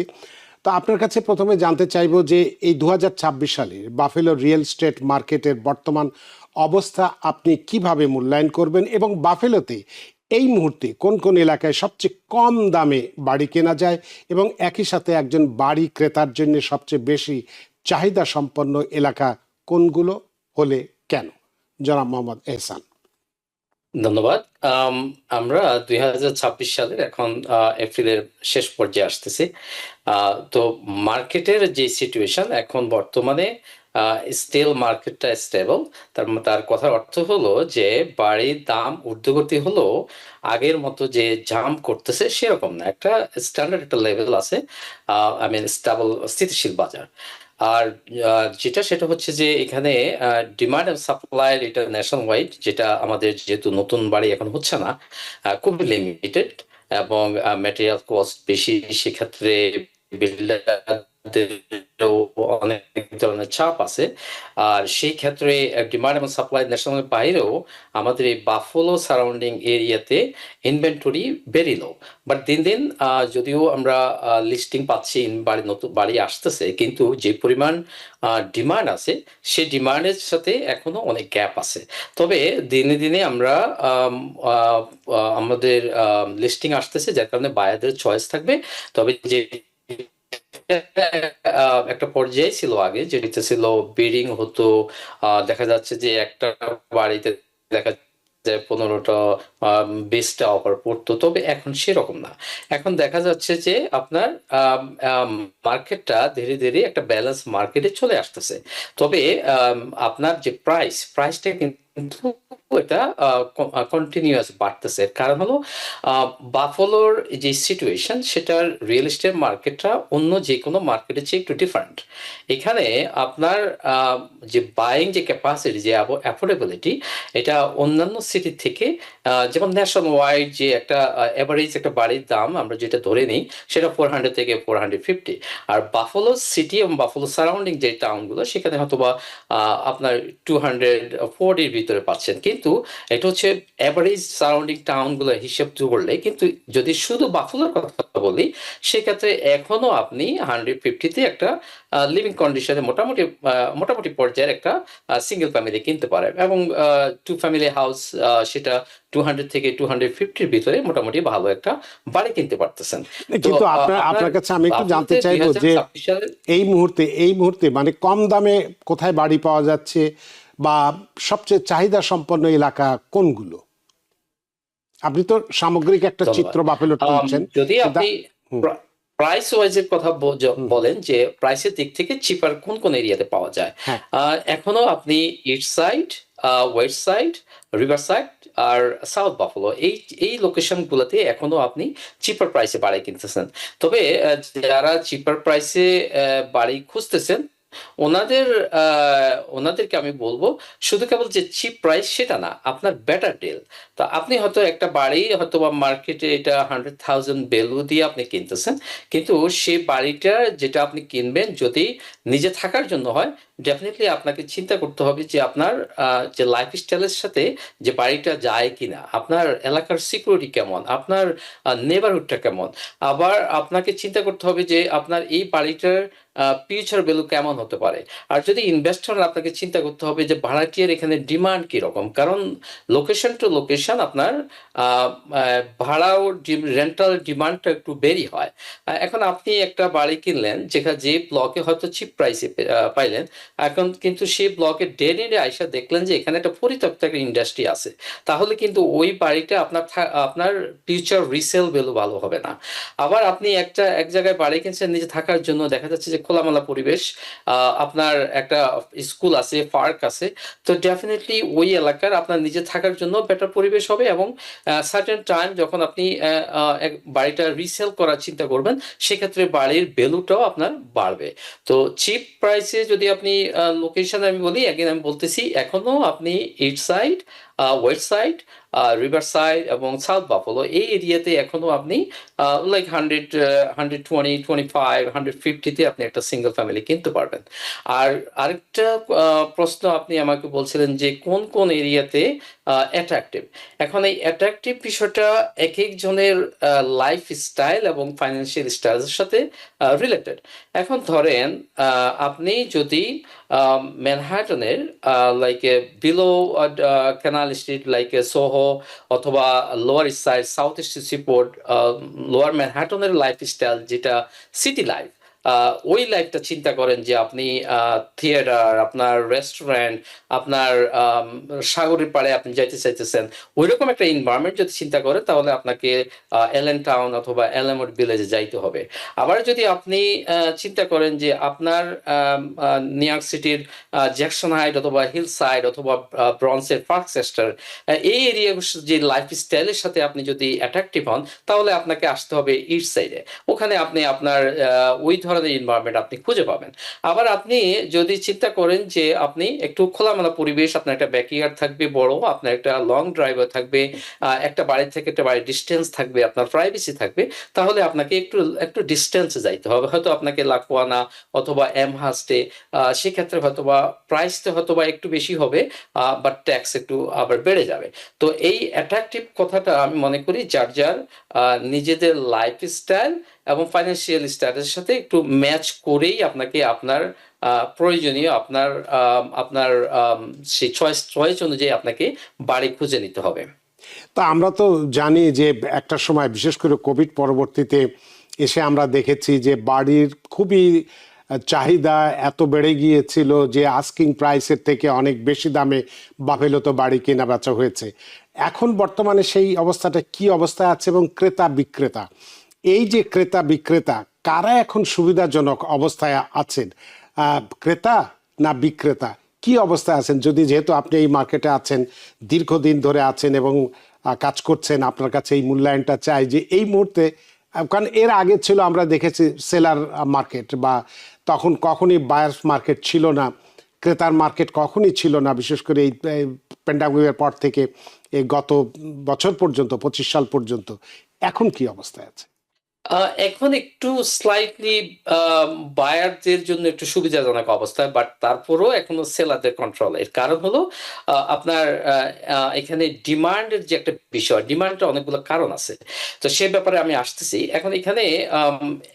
তো আপনার কাছে প্রথমে জানতে চাইবো যে এই 2026 সালে বাফেলো রিয়েল এস্টেট মার্কেটের বর্তমান অবস্থা আপনি কিভাবে মূল্যায়ন করবেন, এবং বাফেলোতে এই মুহূর্তে কোন কোন এলাকায় সবচেয়ে কম দামে বাড়ি কেনা যায়, এবং একই সাথে একজন বাড়ি ক্রেতার জন্য সবচেয়ে বেশি চাহিদা সম্পন্ন এলাকা কোনগুলো হলে কেন? জনাব মোহাম্মদ এহসান। ধন্যবাদ। আমরা 2026 সালের এখন এপ্রিলের শেষ পর্যায়ে আসতেছি। তো মার্কেটের যে সিচুয়েশন এখন বর্তমানে, স্টিল মার্কেটটা স্টেবল। তার কথার অর্থ হলো যে বাড়ির দাম ঊর্ধ্বগতি হলো আগের মতো যে জাম্প করতেছে সেরকম না, একটা স্ট্যান্ডার্ড একটা লেভেল আছে। আই মিন স্টেবল, স্থিতিশীল বাজার। আর সেটা হচ্ছে যে এখানে ডিমান্ড এন্ড সাপ্লাই, এটা ন্যাশনাল ওয়াইড, যেটা আমাদের যেহেতু নতুন বাড়ি এখন হচ্ছে না, খুবই লিমিটেড, এবং ম্যাটেরিয়াল কস্ট বেশি, সেক্ষেত্রে বিল্ডারদেরও অনেক ধরনের চাপ আছে। আর সেই ক্ষেত্রে ডিমান্ড এবং সাপ্লাই ন্যাশনালের বাইরেও আমাদের এই বাফেলো সারাউন্ডিং এরিয়াতে ইনভেন্টরি ভেরি লো। বাট দিন দিন যদিও আমরা লিস্টিং পাচ্ছি, নতুন বাড়ি আসতেছে, কিন্তু যে পরিমাণ ডিমান্ড আছে সেই ডিমান্ডের সাথে এখনো অনেক গ্যাপ আছে। তবে দিনে দিনে আমরা আমাদের লিস্টিং আসতেছে, যার কারণে বায়ারদের চয়েস থাকবে। তবে যে একটা পর্যায়ে ছিল আগে, যেটা ছিল বিডিং হতো, দেখা যাচ্ছে যে একটা বাড়িতে দেখা যায় 15টা 20টা অফার পড়তো। তবে এখন সেরকম না, এখন দেখা যাচ্ছে যে আপনার মার্কেটটা ধীরে ধীরে একটা ব্যালেন্স মার্কেটে চলে আসতেছে। তবে আপনার যে প্রাইসটা কিন্তু কিন্তু এটা কন্টিনিউয়াস বাড়তেছে। কারণ হলো বাফলোর যে সিচুয়েশন সেটার রিয়েল এস্টেট মার্কেটটা অন্য যে কোনো মার্কেটের চেয়ে একটু ডিফারেন্ট। এখানে আপনার যে বাইং যে ক্যাপাসিটি, যে অ্যাফোর্ডেবিলিটি, এটা অন্যান্য সিটি থেকে যেমন ন্যাশন ওয়াইড যে একটা অ্যাভারেজ একটা বাড়ির দাম আমরা যেটা ধরে নিই সেটা 400 থেকে 450। আর বাফলো সিটি এবং বাফলো সারাউন্ডিং যে টাউনগুলো সেখানে হয়তো বা আপনার 240-র ভিতরে পাচ্ছেন। কিন্তু এটা হচ্ছে অ্যাভারেজ সারাউন্ডিং টাউনগুলো হিসেব করলে, কিন্তু যদি শুধু বাফলোর কথা বলি সেক্ষেত্রে এখনো আপনি 150-তে একটা লিভিং কন্ডিশনে মোটামুটি পর্যায়ের একটা সিঙ্গেল ফ্যামিলি কিনতে পারেন, এবং 2 ফ্যামিলি হাউস সেটা 200 থেকে 250-র ভিতরে মোটামুটি ভালো একটা বাড়ি কিনতে পারতেছেন। তো কিন্তু আপনার কাছে আমি একটু জানতে বাফলোতে চাইবো যে 2026 সালে এই মুহূর্তে মানে কম দামে কোথায় বাড়ি পাওয়া যাচ্ছে, বা সবচেয়ে চাহিদা সম্পন্ন এলাকা কোনগুলো? আপনি তো সামগ্রিক একটা চিত্র ধন্যবাদ। বাফেলো তুলছেন। যদি কিন্তু আপনি হুম, প্রাইস ওয়াইজের কথা হুম, বলেন যে প্রাইসের দিক থেকে চিপার কোন কোন এরিয়াতে পাওয়া যায়, হ্যাঁ, এখনো আপনি east side, west side, river side আর সাউথ বাফলো, এই এই লোকেশন গুলোতে এখনো আপনি চিপার প্রাইসে বাড়ি কিনতেছেন। তবে যারা চিপার প্রাইসে বাড়ি খুঁজতেছেন ওনাদেরকে আমি বলবো শুধু কেবল যে চিপ প্রাইস সেটা না, আপনার বেটার ডিল। তো আপনি হয়তো একটা বাড়ি হয়তো বা মার্কেটে এটা 100,000 ভ্যালু দিয়ে আপনি কিনতেছেন, কিন্তু সেই বাড়িটা যেটা আপনি কিনবেন যদি নিজে থাকার জন্য হয়, ডেফিনেটলি আপনাকে চিন্তা করতে হবে যে আপনার যে লাইফ স্টাইলের সাথে যে বাড়িটা যায় কিনা, আপনার এলাকার সিকিউরিটি কেমন, আপনার নেবারহুডটা কেমন। আবার আপনাকে চিন্তা করতে হবে যে আপনার এই বাড়িটার ফিউচার ভ্যালু কেমন হতে পারে। আর যদি ইনভেস্টর, আপনাকে চিন্তা করতে হবে যে ভাড়াটিয়ার এখানে ডিমান্ড কিরকম, কারণ লোকেশন টু লোকেশন আপনার ভাড়াও রেন্টাল ডিমান্ডটা একটু বেরি হয়। এখন আপনি একটা বাড়ি কিনলেন যেখানে যে ব্লকে হয়তো চিপ প্রাইসে পাইলেন, এখন কিন্তু সেই ব্লকে ডেড এন্ডে আইসা দেখলেন যে এখানে একটা পরিত্যক্ত একটা ইন্ডাস্ট্রি আছে, তাহলে কিন্তু ওই বাড়িটা আপনার ফিউচার রিসেল ভ্যালু ভালো হবে না। আবার আপনি এক জায়গায় বাড়ি কিনছেন নিজে থাকার জন্য, দেখা যাচ্ছে যে খোলামেলা পরিবেশ, আপনার একটা স্কুল আছে, পার্ক আছে, তো ডেফিনেটলি ওই এলাকার আপনার নিজে থাকার জন্য বেটার পরিবেশ হবে, এবং সার্টেন টাইম যখন আপনি বাড়িটা রিসেল করার চিন্তা করবেন সেক্ষেত্রে বাড়ির ভ্যালুটাও আপনার বাড়বে। তো চিপ প্রাইসে যদি আপনি লোকেশন আমি বলি, আমি বলতেছি এখনো আপনি east side, west side, river side এবং সাউথ বাফলো এই এরিয়াতে এখনো আপনি লাইক 120-125-150-তে আপনি একটা সিঙ্গেল ফ্যামিলি কিনতে পারবেন। আর আরেকটা প্রশ্ন আপনি আমাকে বলছিলেন যে কোন কোন এরিয়াতে অ্যাট্রাকটিভ। এখন এই অ্যাট্রাকটিভ বিষয়টা এক একজনের লাইফ স্টাইল এবং ফাইন্যান্সিয়াল স্টাইলের সাথে রিলেটেড। এখন ধরেন আপনি যদি ম্যানহাটনের like below canal street like SoHo, অথবা lower east side, south east seaport, লোয়ার ম্যানহাটনের লাইফ স্টাইল যেটা সিটি লাইফ, ওই লাইফটা চিন্তা করেন যে আপনি থিয়েটার, আপনার রেস্টুরেন্ট, আপনার সাগরের পাড়ে আপনি যাইতে চাইতেছেন, ওইরকম একটা এনভায়রনমেন্ট যদি চিন্তা করেন তাহলে আপনাকে এলেন টাউন অথবা এলামোড ভিলেজে যাইতে হবে। আবার যদি আপনি চিন্তা করেন যে আপনার নিউ ইয়র্ক সিটির জ্যাকসন হাইট অথবা হিল সাইড অথবা ব্রন্সের পার্কচেস্টার, এই এরিয়া যে লাইফ স্টাইলের সাথে আপনি যদি অ্যাট্রাকটিভ হন তাহলে আপনাকে আসতে হবে ইস্ট সাইডে। ওখানে আপনি আপনার ওই ধরনের এনভায়রনমেন্ট আপনি খুঁজে পাবেন। আবার আপনি যদি চিন্তা করেন যে আপনি একটু খোলামেলা পরিবেশ, আপনার একটা ব্যাকইয়ার্ড থাকবে বড়, আপনার একটা লং ড্রাইভার থাকবে, একটা বাড়ি থেকে একটা বাড়ির ডিস্টেন্স থাকবে, আপনার প্রাইভেসি থাকবে, তাহলে আপনাকে একটু ডিস্টেন্সে যাইতে হবে, হয়তো আপনাকে লাকুয়ানা অথবা এমহাস্টে, সেক্ষেত্রে হয়তোবা প্রাইসটা হয়তোবা একটু বেশি হবে, বাট ট্যাক্স একটু আবার বেড়ে যাবে। তো এই অ্যাট্রাকটিভ কথাটা আমি মনে করি যার যার নিজেদের লাইফ স্টাইল এবং ফাইন্যান্সিয়াল স্ট্যাটাসের সাথে একটু ম্যাচ করেই আপনাকে আপনার প্রয়োজনীয় আপনার সেই চয়েস অনুযায়ী আপনাকে বাড়ি খুঁজে নিতে হবে। তা আমরা তো জানি যে একটা সময় বিশেষ করে কোভিড পরবর্তীতে এসে আমরা দেখেছি যে বাড়ির খুবই চাহিদা এত বেড়ে গিয়েছিল যে আস্কিং প্রাইসের থেকে অনেক বেশি দামে বাফেলোতে বাড়ি কেনা বেচা হয়েছে। এখন বর্তমানে সেই অবস্থাটা কি অবস্থায় আছে, এবং ক্রেতা বিক্রেতা, এই যে ক্রেতা বিক্রেতা কারা এখন সুবিধাজনক অবস্থায় আছেন, ক্রেতা না বিক্রেতা, কি অবস্থায় আছেন, যদি যেহেতু আপনি এই মার্কেটে আছেন, দীর্ঘদিন ধরে আছেন এবং কাজ করছেন, আপনার কাছে এই মূল্যায়নটা চাই যে এই মুহূর্তে কারণ এর আগে ছিল আমরা দেখেছি সেলার মার্কেট, বা তখন কখনই বায়ার্স মার্কেট ছিল না, ক্রেতার মার্কেট কখনই ছিল না, বিশেষ করে এই প্যান্ডামিকের পর থেকে এই গত বছর পর্যন্ত 25 সাল পর্যন্ত। এখন কি অবস্থায় আছে? এখন একটু স্লাইটলি বায়ারদের জন্য একটু সুবিধাজনক অবস্থায়, বাট তারপরও এখনো সেলারদের কন্ট্রোল। এর কারণ হলো আপনার এখানে ডিমান্ডের যে একটা বিষয়, ডিমান্ডের অনেকগুলো কারণ আছে। তো সে ব্যাপারে আমি আসতেছি। এখন এখানে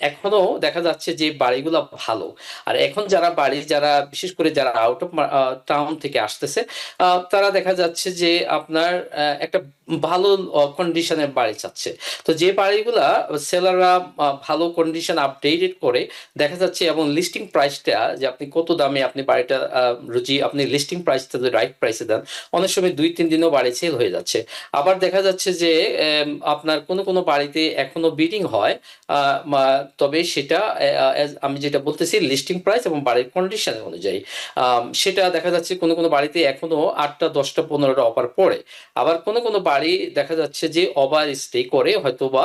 এখনো দেখা যাচ্ছে যে বাড়িগুলো ভালো। আর এখন যারা বিশেষ করে যারা আউট অফ টাউন থেকে আসতেছে, তারা দেখা যাচ্ছে যে আপনার একটা ভালো কন্ডিশনের বাড়ি চাচ্ছে। তো যে বাড়িগুলা সেলাররা ভালো কন্ডিশন আপডেটেড করে দেখা যাচ্ছে, এবং লিস্টিং প্রাইসটা যে আপনি কত দামে আপনি বাড়িটা আপনি লিস্টিং প্রাইসটা যদি রাইট প্রাইসে দেন, অনেক সময় 2-3 দিনও বাড়ি সেল হয়ে যাচ্ছে। আবার দেখা যাচ্ছে যে আপনার কোনো বাড়িতে এখনো বিডিং হয়, তবে সেটা আমি যেটা বলতেছি লিস্টিং প্রাইস এবং বাড়ির কন্ডিশন অনুযায়ী সেটা দেখা যাচ্ছে কোনো বাড়িতে এখনো 8টা 10টা 15টা অফার পড়ে। আবার কোনো বাড়ি দেখা যাচ্ছে যে ওভার স্টে করে, হয়তো বা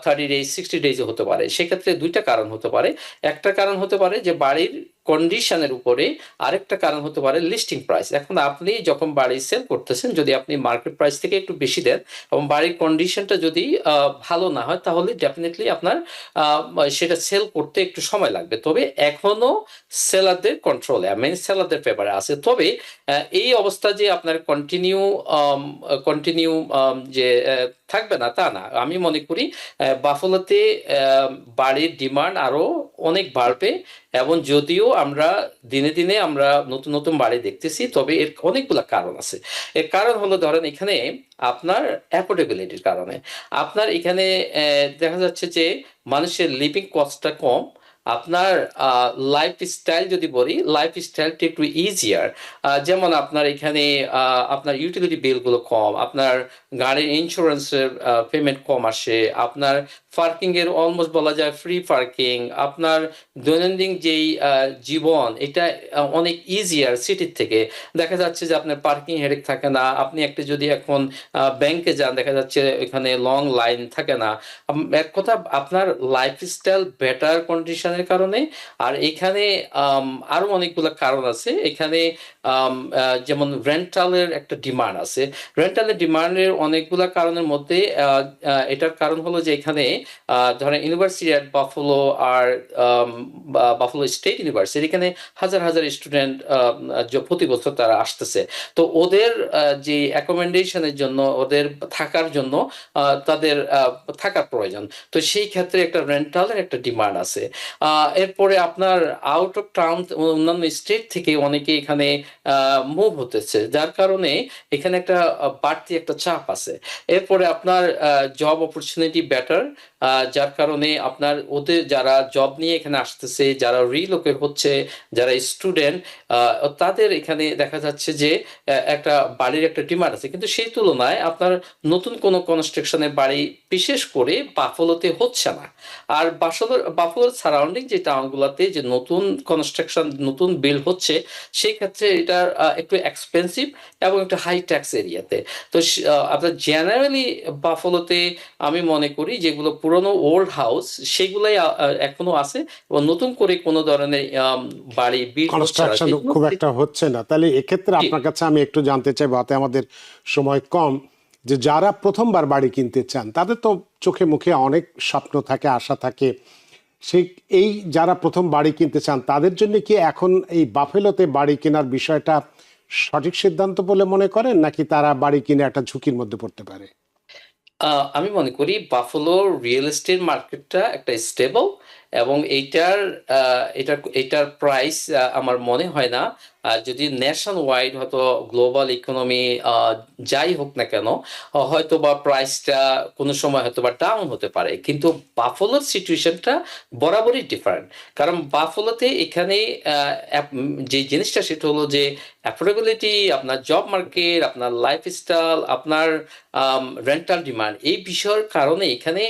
30 ডেজ 60 ডেজে হতে পারে। সেক্ষেত্রে দুইটা কারণ হতে পারে। একটা কারণ হতে পারে যে বাড়ির কন্ডিশনের উপরে, আরেকটা কারণ হতে পারে লিস্টিং প্রাইস। এখন আপনি যখন বাড়ি সেল করতেছেন, যদি আপনি মার্কেট প্রাইস থেকে একটু বেশি দেন এবং বাড়ির কন্ডিশনটা যদি ভালো না হয়, তাহলে ডেফিনেটলি আপনার সেটা সেল করতে একটু সময় লাগবে। তবে এখনো সেলারদের কন্ট্রোলে, সেলারদের পেপারে আছে। তবে এই অবস্থা যে আপনার কন্টিনিউ যে থাকবে না তা না। আমি মনে করি বাফলোতে বাড়ির ডিমান্ড আরো অনেক বাড়বে, এবং যদিও আমরা দিনে দিনে আমরা নতুন নতুন বাড়ি দেখতেছি, তবে এর অনেকগুলো কারণ আছে। এর কারণ হলো, ধরেন এখানে আপনার অ্যাফোর্ডেবিলিটির কারণে আপনার এখানে দেখা যাচ্ছে যে মানুষের লিভিং কস্টটা কম। আপনার লাইফ স্টাইল যদি বলি, লাইফ স্টাইলটা একটু ইজিয়ার। যেমন আপনার এখানে আপনার ইউটিলিটি বিলগুলো কম, আপনার গাড়ির ইন্স্যুরেন্সের পেমেন্ট কম আসে, আপনার পার্কিং এর অলমোস্ট বলা যায় ফ্রি পার্কিং, আপনার দৈনন্দিন যেই জীবন এটা অনেক ইজিয়ার সিটির থেকে। দেখা যাচ্ছে যে আপনার পার্কিং হেডেক থাকে না। আপনি একটা যদি এখন ব্যাংকে যান, দেখা যাচ্ছে এখানে লং লাইন থাকে না। এক কথা, আপনার লাইফস্টাইল বেটার কন্ডিশনের কারণে। আর এখানে আরো অনেকগুলো কারণ আছে। এখানে যেমন রেন্টালের একটা ডিমান্ড আছে। রেন্টালের ডিমান্ডের অনেকগুলো কারণের মধ্যে এটার কারণ হলো যে এখানে ধরেন ইউনিভার্সিটি অ্যাট বাফলো আর বাফলো স্টেট ইউনিভার্সিটি, এখানে হাজার হাজার স্টুডেন্ট প্রতি বছর তারা আসতেছে। তো ওদের যে অ্যাকোমোডেশনের জন্য, ওদের থাকার জন্য তাদের থাকার প্রয়োজন। তো সেই ক্ষেত্রে একটা রেন্টালের একটা ডিমান্ড আছে। এরপরে আপনার আউট অফ টাউন অন্যান্য স্টেট থেকে অনেকে এখানে মুভ হতেছে, যার কারণে এখানে একটা বাড়তি একটা চাপ আছে। এরপরে আপনার জব অপরচুনিটি বেটার, যার কারণে আপনার ওদের যারা জব নিয়ে এখানে আসতেছে, যারা রিলোকেট হচ্ছে, যারা স্টুডেন্ট, তাদের এখানে দেখা যাচ্ছে যে একটা বাড়ির একটা ডিমান্ড আছে। কিন্তু সেই তুলনায় আপনার নতুন কোনো কনস্ট্রাকশনের বাড়ি বিশেষ করে বাফলোতে হচ্ছে না। আর বাফলোর সারাউন্ডিং যে টাউনগুলোতে যে নতুন কনস্ট্রাকশন, নতুন বিল্ড হচ্ছে, সেই ক্ষেত্রে এটা একটু এক্সপেন্সিভ এবং একটু হাই ট্যাক্স এরিয়াতে। তো আপনার জেনারেলি বাফলোতে আমি মনে করি যেগুলো পুরনো ওল্ড হাউস সেগুলাই এখনো আছে, এবং নতুন করে কোনো ধরনের বাড়ি বিল্ড হচ্ছে না। কনস্ট্রাকশন খুব একটা হচ্ছে না। তাহলে এক্ষেত্রে আপনার কাছে আমি একটু জানতে চাইবো, হাতে আমাদের সময় কম, যে যারা প্রথমবার বাড়ি কিনতে চান তাদের তো চোখে মুখে অনেক স্বপ্ন থাকে, আশা থাকে। এই যারা প্রথম বাড়ি কিনতে চান তাদের জন্য কি এখন এই বাফেলোতে বাড়ি কেনার বিষয়টা সঠিক সিদ্ধান্ত বলে মনে করেন, নাকি তারা বাড়ি কিনে একটা ঝুঁকির মধ্যে পড়তে পারে? আমি মনে করি বাফলো রিয়েল এস্টেট মার্কেটটা একটা স্টেবল, এবং এটার প্রাইস আমার মনে হয় না, যদি ন্যাশন ওয়াইড হয়তো গ্লোবাল ইকোনমি যাই হোক না কেন, হয়তো বা প্রাইসটা কোনো সময় হয়তো বা ডাউন হতে পারে। কিন্তু বাফলোর সিচুয়েশনটা বরাবরই ডিফারেন্ট। কারণ বাফলোতে এখানে যে জিনিসটা সেটা হলো যে অ্যাফোর্ডেবিলিটি, আপনার জব মার্কেট, আপনার লাইফস্টাইল, আপনার রেন্টাল ডিমান্ড, এই বিষয়ের কারণে এখানে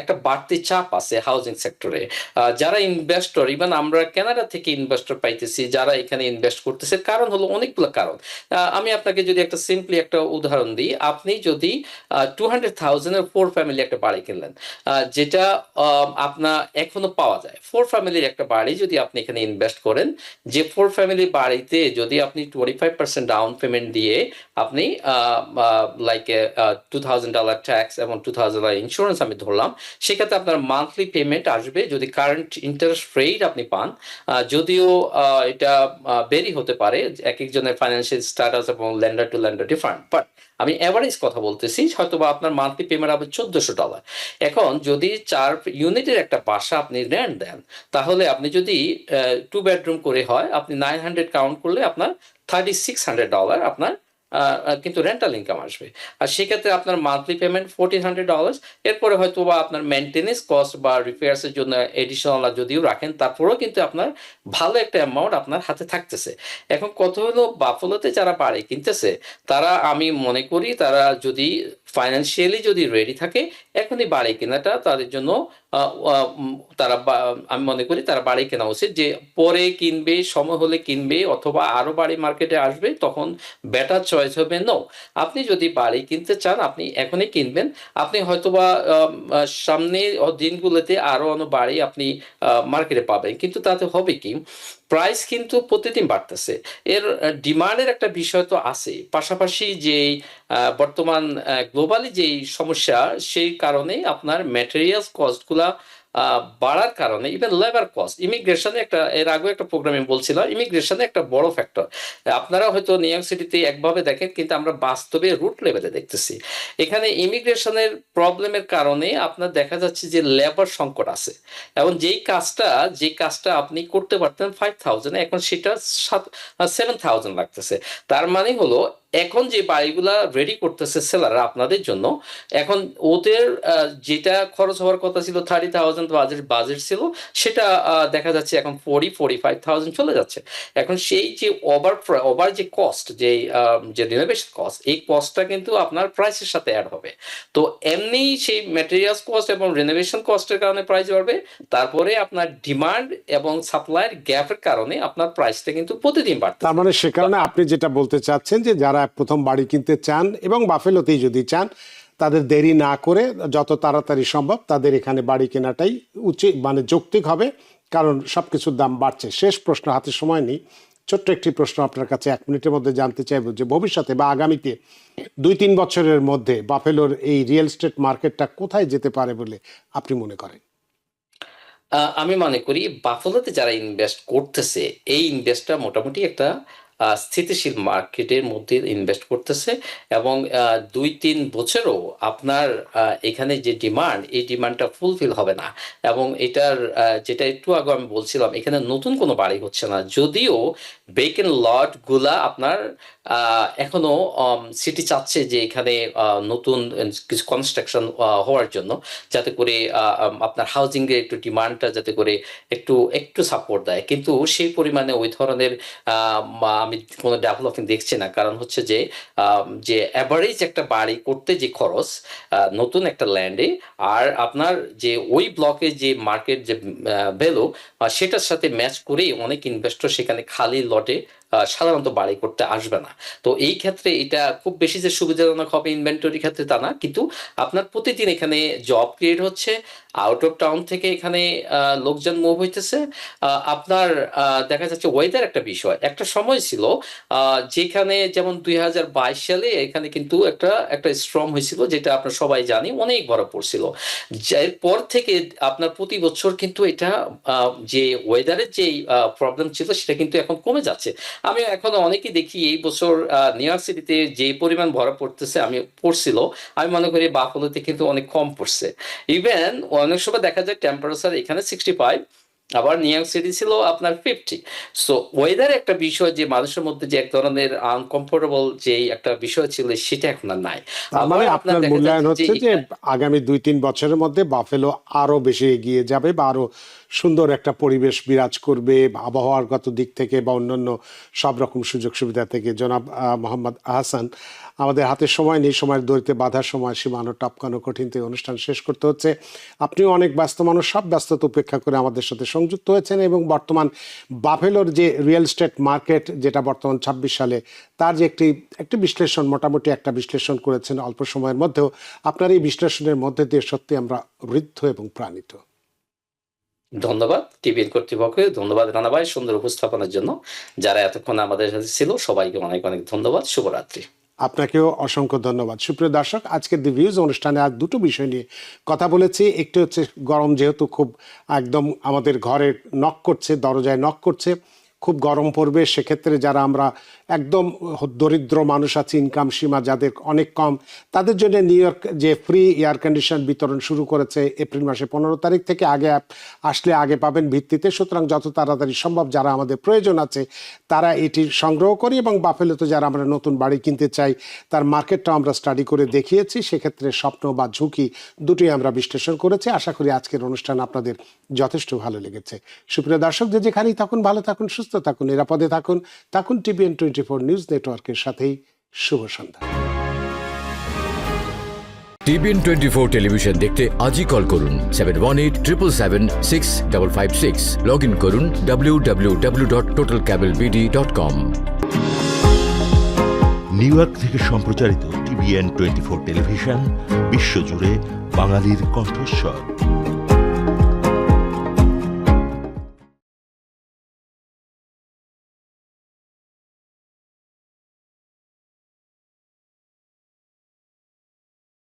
একটা বাড়তি চাপ আছে হাউজিং সেক্টর। সেক্টরে যারা ইনভেস্টর, ইভেন আমরা কানাডা থেকে ইনভেস্টর পাইতেছি যারা এখানে ইনভেস্ট করতেছে, কারণ হলো অনেকগুলো কারণ। আমি আপনাকে যদি একটা সিম্পলি একটা উদাহরণ দিই, আপনি যদি 200,000-এর 4 ফ্যামিলি একটা বাড়ি কিনলেন, যেটা আপনার এখনো পাওয়া যায়, 4 ফ্যামিলির একটা বাড়ি যদি আপনি এখানে ইনভেস্ট করেন, যে 4 ফ্যামিলি বাড়িতে যদি আপনি 25% ডাউন পেমেন্ট দিয়ে আপনি লাইক $2,000 ট্যাক্স এবং $2,000 ইন্স্যুরেন্স আমি ধরলাম, সেক্ষেত্রে আপনার মান্থলি পেমেন্ট আসবে, যদি কারেন্ট ইন্টারেস্ট রেট আপনি পান, যদিও এটা বেরি হতে পারে, এক একজনের ফাইন্যান্সিয়াল স্ট্যাটাস এবং lender to lender different, but আমি এভারেজ কথা বলতেছি, হয়তো বা আপনার মান্থলি পেমেন্ট হবে $1,400। এখন যদি 4 ইউনিটের একটা বাসা আপনি রেন্ট দেন, তাহলে আপনি যদি 2 বেডরুম করে হয়, আপনি 900 কাউন্ট করলে আপনার $3,600 আপনার কিন্তু রেন্টাল ইনকাম আসবে। আর সেক্ষেত্রে আপনার মান্থলি পেমেন্ট $1,400। এরপরে হয়তো বা আপনার মেনটেনেন্স কস্ট বা রিপেয়ার্সের জন্য এডিশনাল যদিও রাখেন, তারপরেও কিন্তু আপনার ভালো একটা অ্যামাউন্ট আপনার হাতে থাকতেছে। এখন কত হলো, বাফলোতে যারা বাড়ি কিনতেছে, তারা আমি মনে করি তারা যদি ফাইন্যান্সিয়ালি যদি রেডি থাকে, এখনই বাড়ি কেনাটা তাদের জন্য তারা আমি মনে করি তারা বাড়ি কেনা উচিত। যে পরে কিনবে, সময় হলে কিনবে, অথবা আরো বাড়ি মার্কেটে আসবে, তখন বেটার চয়েস হবে নো। আপনি যদি বাড়ি কিনতে চান, আপনি এখনই কিনবেন। আপনি হয়তোবা সামনে দিনগুলোতে আরো অন্য বাড়ি আপনি মার্কেটে পাবেন, কিন্তু তাতে হবে কি, প্রাইস কিন্তু প্রতিদিন বাড়তেছে। এর ডিমান্ডের একটা বিষয় তো আছে, পাশাপাশি যেই বর্তমান গ্লোবালি যেই সমস্যা, সেই কারণে আপনার ম্যাটেরিয়ালস কস্টগুলা বাড়ার কারণে, ইভেন লেবার কস্ট, ইমিগ্রেশনে একটা, এর আগে একটা প্রোগ্রামে বলছিলাম, ইমিগ্রেশনে একটা বড় ফ্যাক্টর। আপনারা হয়তো নিউ ইয়র্ক সিটিতে একভাবে দেখেন, কিন্তু আমরা বাস্তবে রুট লেভেলে দেখতেছি। এখানে ইমিগ্রেশনের প্রবলেমের কারণে আপনার দেখা যাচ্ছে যে লেবার সংকট আছে, এবং যে কাজটা আপনি করতে পারতেন 5,000, এখন সেটা 7,000 লাগতেছে। তার মানে হলো, এখন যে বাড়িগুলা রেডি করতেছে সেলাররা আপনাদের জন্য, এখন ওদের যেটা খরচ হওয়ার কথা ছিল 30,000 বাজেট ছিল, সেটা দেখা যাচ্ছে এখন 40-45,000 চলে যাচ্ছে। এখন সেই যে ওভার যে কস্ট, যে রিনোভেশন কস্ট, এই কস্টটা কিন্তু আপনার প্রাইসের সাথে অ্যাড হবে। তো এমনি সেই ম্যাটেরিয়ালস কস্ট এবং রিনোভেশন কস্টের কারণে প্রাইস বাড়বে, তারপরে আপনার ডিমান্ড এবং সাপ্লাইয়ের গ্যাপের কারণে আপনার প্রাইসটা কিন্তু প্রতিদিন বাড়বে। তার মানে সে কারণে আপনি যেটা বলতে চাচ্ছেন যে যারা প্রথম বাড়ি কিনতে চান এবং বাফেলোতেই যদি চান, তাদের দেরি না করে যত তাড়াতাড়ি সম্ভব তাদের এখানে বাড়ি কেনাটাই উচিত, মানে যৌক্তিক হবে, কারণ সবকিছুর দাম বাড়ছে। শেষ প্রশ্ন, হাতে সময় নেই, ছোট্ট একটি প্রশ্ন আপনার কাছে 1 মিনিটের মধ্যে জানতে চাইবো যে ভবিষ্যতে বা আগামীতে 2-3 বছরের মধ্যে বাফেলোর এই রিয়েল এস্টেট মার্কেটটা কোথায় যেতে পারে বলে আপনি মনে করেন? আমি মনে করি বাফলোতে যারা ইনভেস্ট করতেছে, এই ইনভেস্টটা মোটামুটি একটা স্থিতিশীল মার্কেটের মধ্যে ইনভেস্ট করতেছে, এবং 2-3 বছরও আপনার এখানে যে ডিমান্ড, এই ডিমান্ডটা ফুলফিল হবে না। এবং এটার যেটা একটু আগে আমি বলছিলাম, এখানে নতুন কোনো বাড়ি হচ্ছে না, যদিও ভেকেন্ট লটগুলা আপনার এখনো সিটি চাচ্ছে যে এখানে নতুন কিছু কনস্ট্রাকশন হওয়ার জন্য, যাতে করে আপনার হাউজিং এর একটু ডিমান্ডটা যাতে করে একটু সাপোর্ট দেয়, কিন্তু সেই পরিমাণে ওই ধরনের আমি কোনো ডেভেলপমেন্ট দেখছি না। কারণ হচ্ছে যে অ্যাভারেজ একটা বাড়ি করতে যে খরচ নতুন একটা ল্যান্ডে, আর আপনার যে ওই ব্লকে যে মার্কেট যে ভ্যালু, সেটার সাথে ম্যাচ করেই অনেক ইনভেস্টর সেখানে খালি লটে সাধারণত বাড়ি করতে আসবে না। তো এই ক্ষেত্রে এটা খুব বেশি যে সুবিধাজনক হবে ইনভেন্টরি ক্ষেত্রে তা না, কিন্তু আপনার প্রতিদিন এখানে জব ক্রিয়েট হচ্ছে, আউট অফ টাউন থেকে এখানে লোকজন মুভ হইতেছে। আপনার দেখা যাচ্ছে ওয়েদার একটা বিষয়, একটা সময় ছিল যেখানে যেমন 2022 সালে এখানে কিন্তু একটা স্ট্রম হয়েছিল, যেটা আপনার সবাই জানি, অনেক বড় পড়ছিল। এরপর থেকে আপনার প্রতি বছর কিন্তু এটা যে ওয়েদারের যে প্রবলেম ছিল, সেটা কিন্তু এখন কমে যাচ্ছে। আমি এখন অনেকেই দেখি এই বছর নিউ ইয়র্ক সিটিতে যে পরিমাণ ভরা পড়ছিল, আমি মনে করি বাফলোতে কিন্তু অনেক কম পড়ছে। ইভেন অনেক সময় দেখা যায় টেম্পারেচার এখানে 65, আবার নিউ ইয়র্ক সিটি ছিল আপনার 50। সো ওয়েদার একটা বিষয় যে মানুষের মধ্যে যে এক ধরনের আনকমফোর্টেবল যে একটা বিষয় ছিল সেটা এখন আর নাই। তার আবার মানে আপনার আপনার দেখা মূল্যায়ন যাচ্ছে যে হচ্ছে যে আগামী 2-3 বছরের মধ্যে বাফেলো আরো বেশি এগিয়ে যাবে বা আরো সুন্দর একটা পরিবেশ বিরাজ করবে আবহাওয়াগত দিক থেকে বা অন্যান্য সব রকম সুযোগ সুবিধা থেকে। জনাব মোহাম্মদ আহসান, আমাদের হাতে সময় নেই, সময়ের দড়িতে বাধার সময় সীমানো টপকানো কঠিন, তো এই অনুষ্ঠান শেষ করতে হচ্ছে। আপনিও অনেক ব্যস্ত মানুষ, সব ব্যস্ততা উপেক্ষা করে আমাদের সাথে সংযুক্ত হয়েছেন এবং বর্তমান বাফেলোর যে রিয়েল এস্টেট মার্কেট যেটা বর্তমান 26 সালে তার যে একটি বিশ্লেষণ, মোটামুটি একটা বিশ্লেষণ করেছেন অল্প সময়ের মধ্যেও। আপনার এই বিশ্লেষণের মধ্যে দিয়ে সত্যি আমরা ঋদ্ধ এবং প্রাণিত। ধন্যবাদ টিভিএন কর্তৃপক্ষকে, ধন্যবাদ রানা ভাই সুন্দর উপস্থাপনার জন্য। যারা এতক্ষণ আমাদের সাথে ছিল সবাইকে অনেক অনেক ধন্যবাদ। শুভরাত্রি। আপনাকেও অসংখ্য ধন্যবাদ। সুপ্রিয় দর্শক, আজকের দি ভিউজ অনুষ্ঠানে আজ দুটো বিষয় নিয়ে কথা বলেছি। একটি হচ্ছে গরম যেহেতু খুব একদম আমাদের ঘরে নক করছে, দরজায় নক করছে, খুব গরম পড়বে, সেক্ষেত্রে যারা আমরা একদম দরিদ্র মানুষ আছি, ইনকাম সীমা যাদের অনেক কম, তাদের জন্য নিউ ইয়র্ক যে ফ্রি এয়ার কন্ডিশন বিতরণ শুরু করেছে এপ্রিল মাসে 15 তারিখ থেকে। আগে আসলে আগে পাবেন ভিত্তিতে, সুতরাং যত তাড়াতাড়ি সম্ভব যারা আমাদের প্রয়োজন আছে তারা এটি সংগ্রহ করি। এবং বাফেলোতে যারা আমরা নতুন বাড়ি কিনতে চাই তার মার্কেটটাও আমরা স্টাডি করে দেখিয়েছি, সেক্ষেত্রে স্বপ্ন বা ঝুঁকি দুটোই আমরা বিশ্লেষণ করেছি। আশা করি আজকের অনুষ্ঠান আপনাদের যথেষ্ট ভালো লেগেছে। সুপ্রিয় দর্শক, যে যেখানেই থাকুন ভালো থাকুন, সুস্থ থাকুন, নিরাপদে থাকুন। থাকুন টিভিএন 24 নিউজ নেটওয়ার্কের সাথেই। শুভ সন্ধ্যা। টিভিএন 24 টেলিভিশন দেখতে আজই কল করুন 7187776556। লগ ইন করুন www.totalcablebd.com। নিউ ইয়র্ক থেকে সম্প্রচারিত টিভিএন 24 টেলিভিশন বিশ্বজুড়ে বাঙালির কণ্ঠস্বর।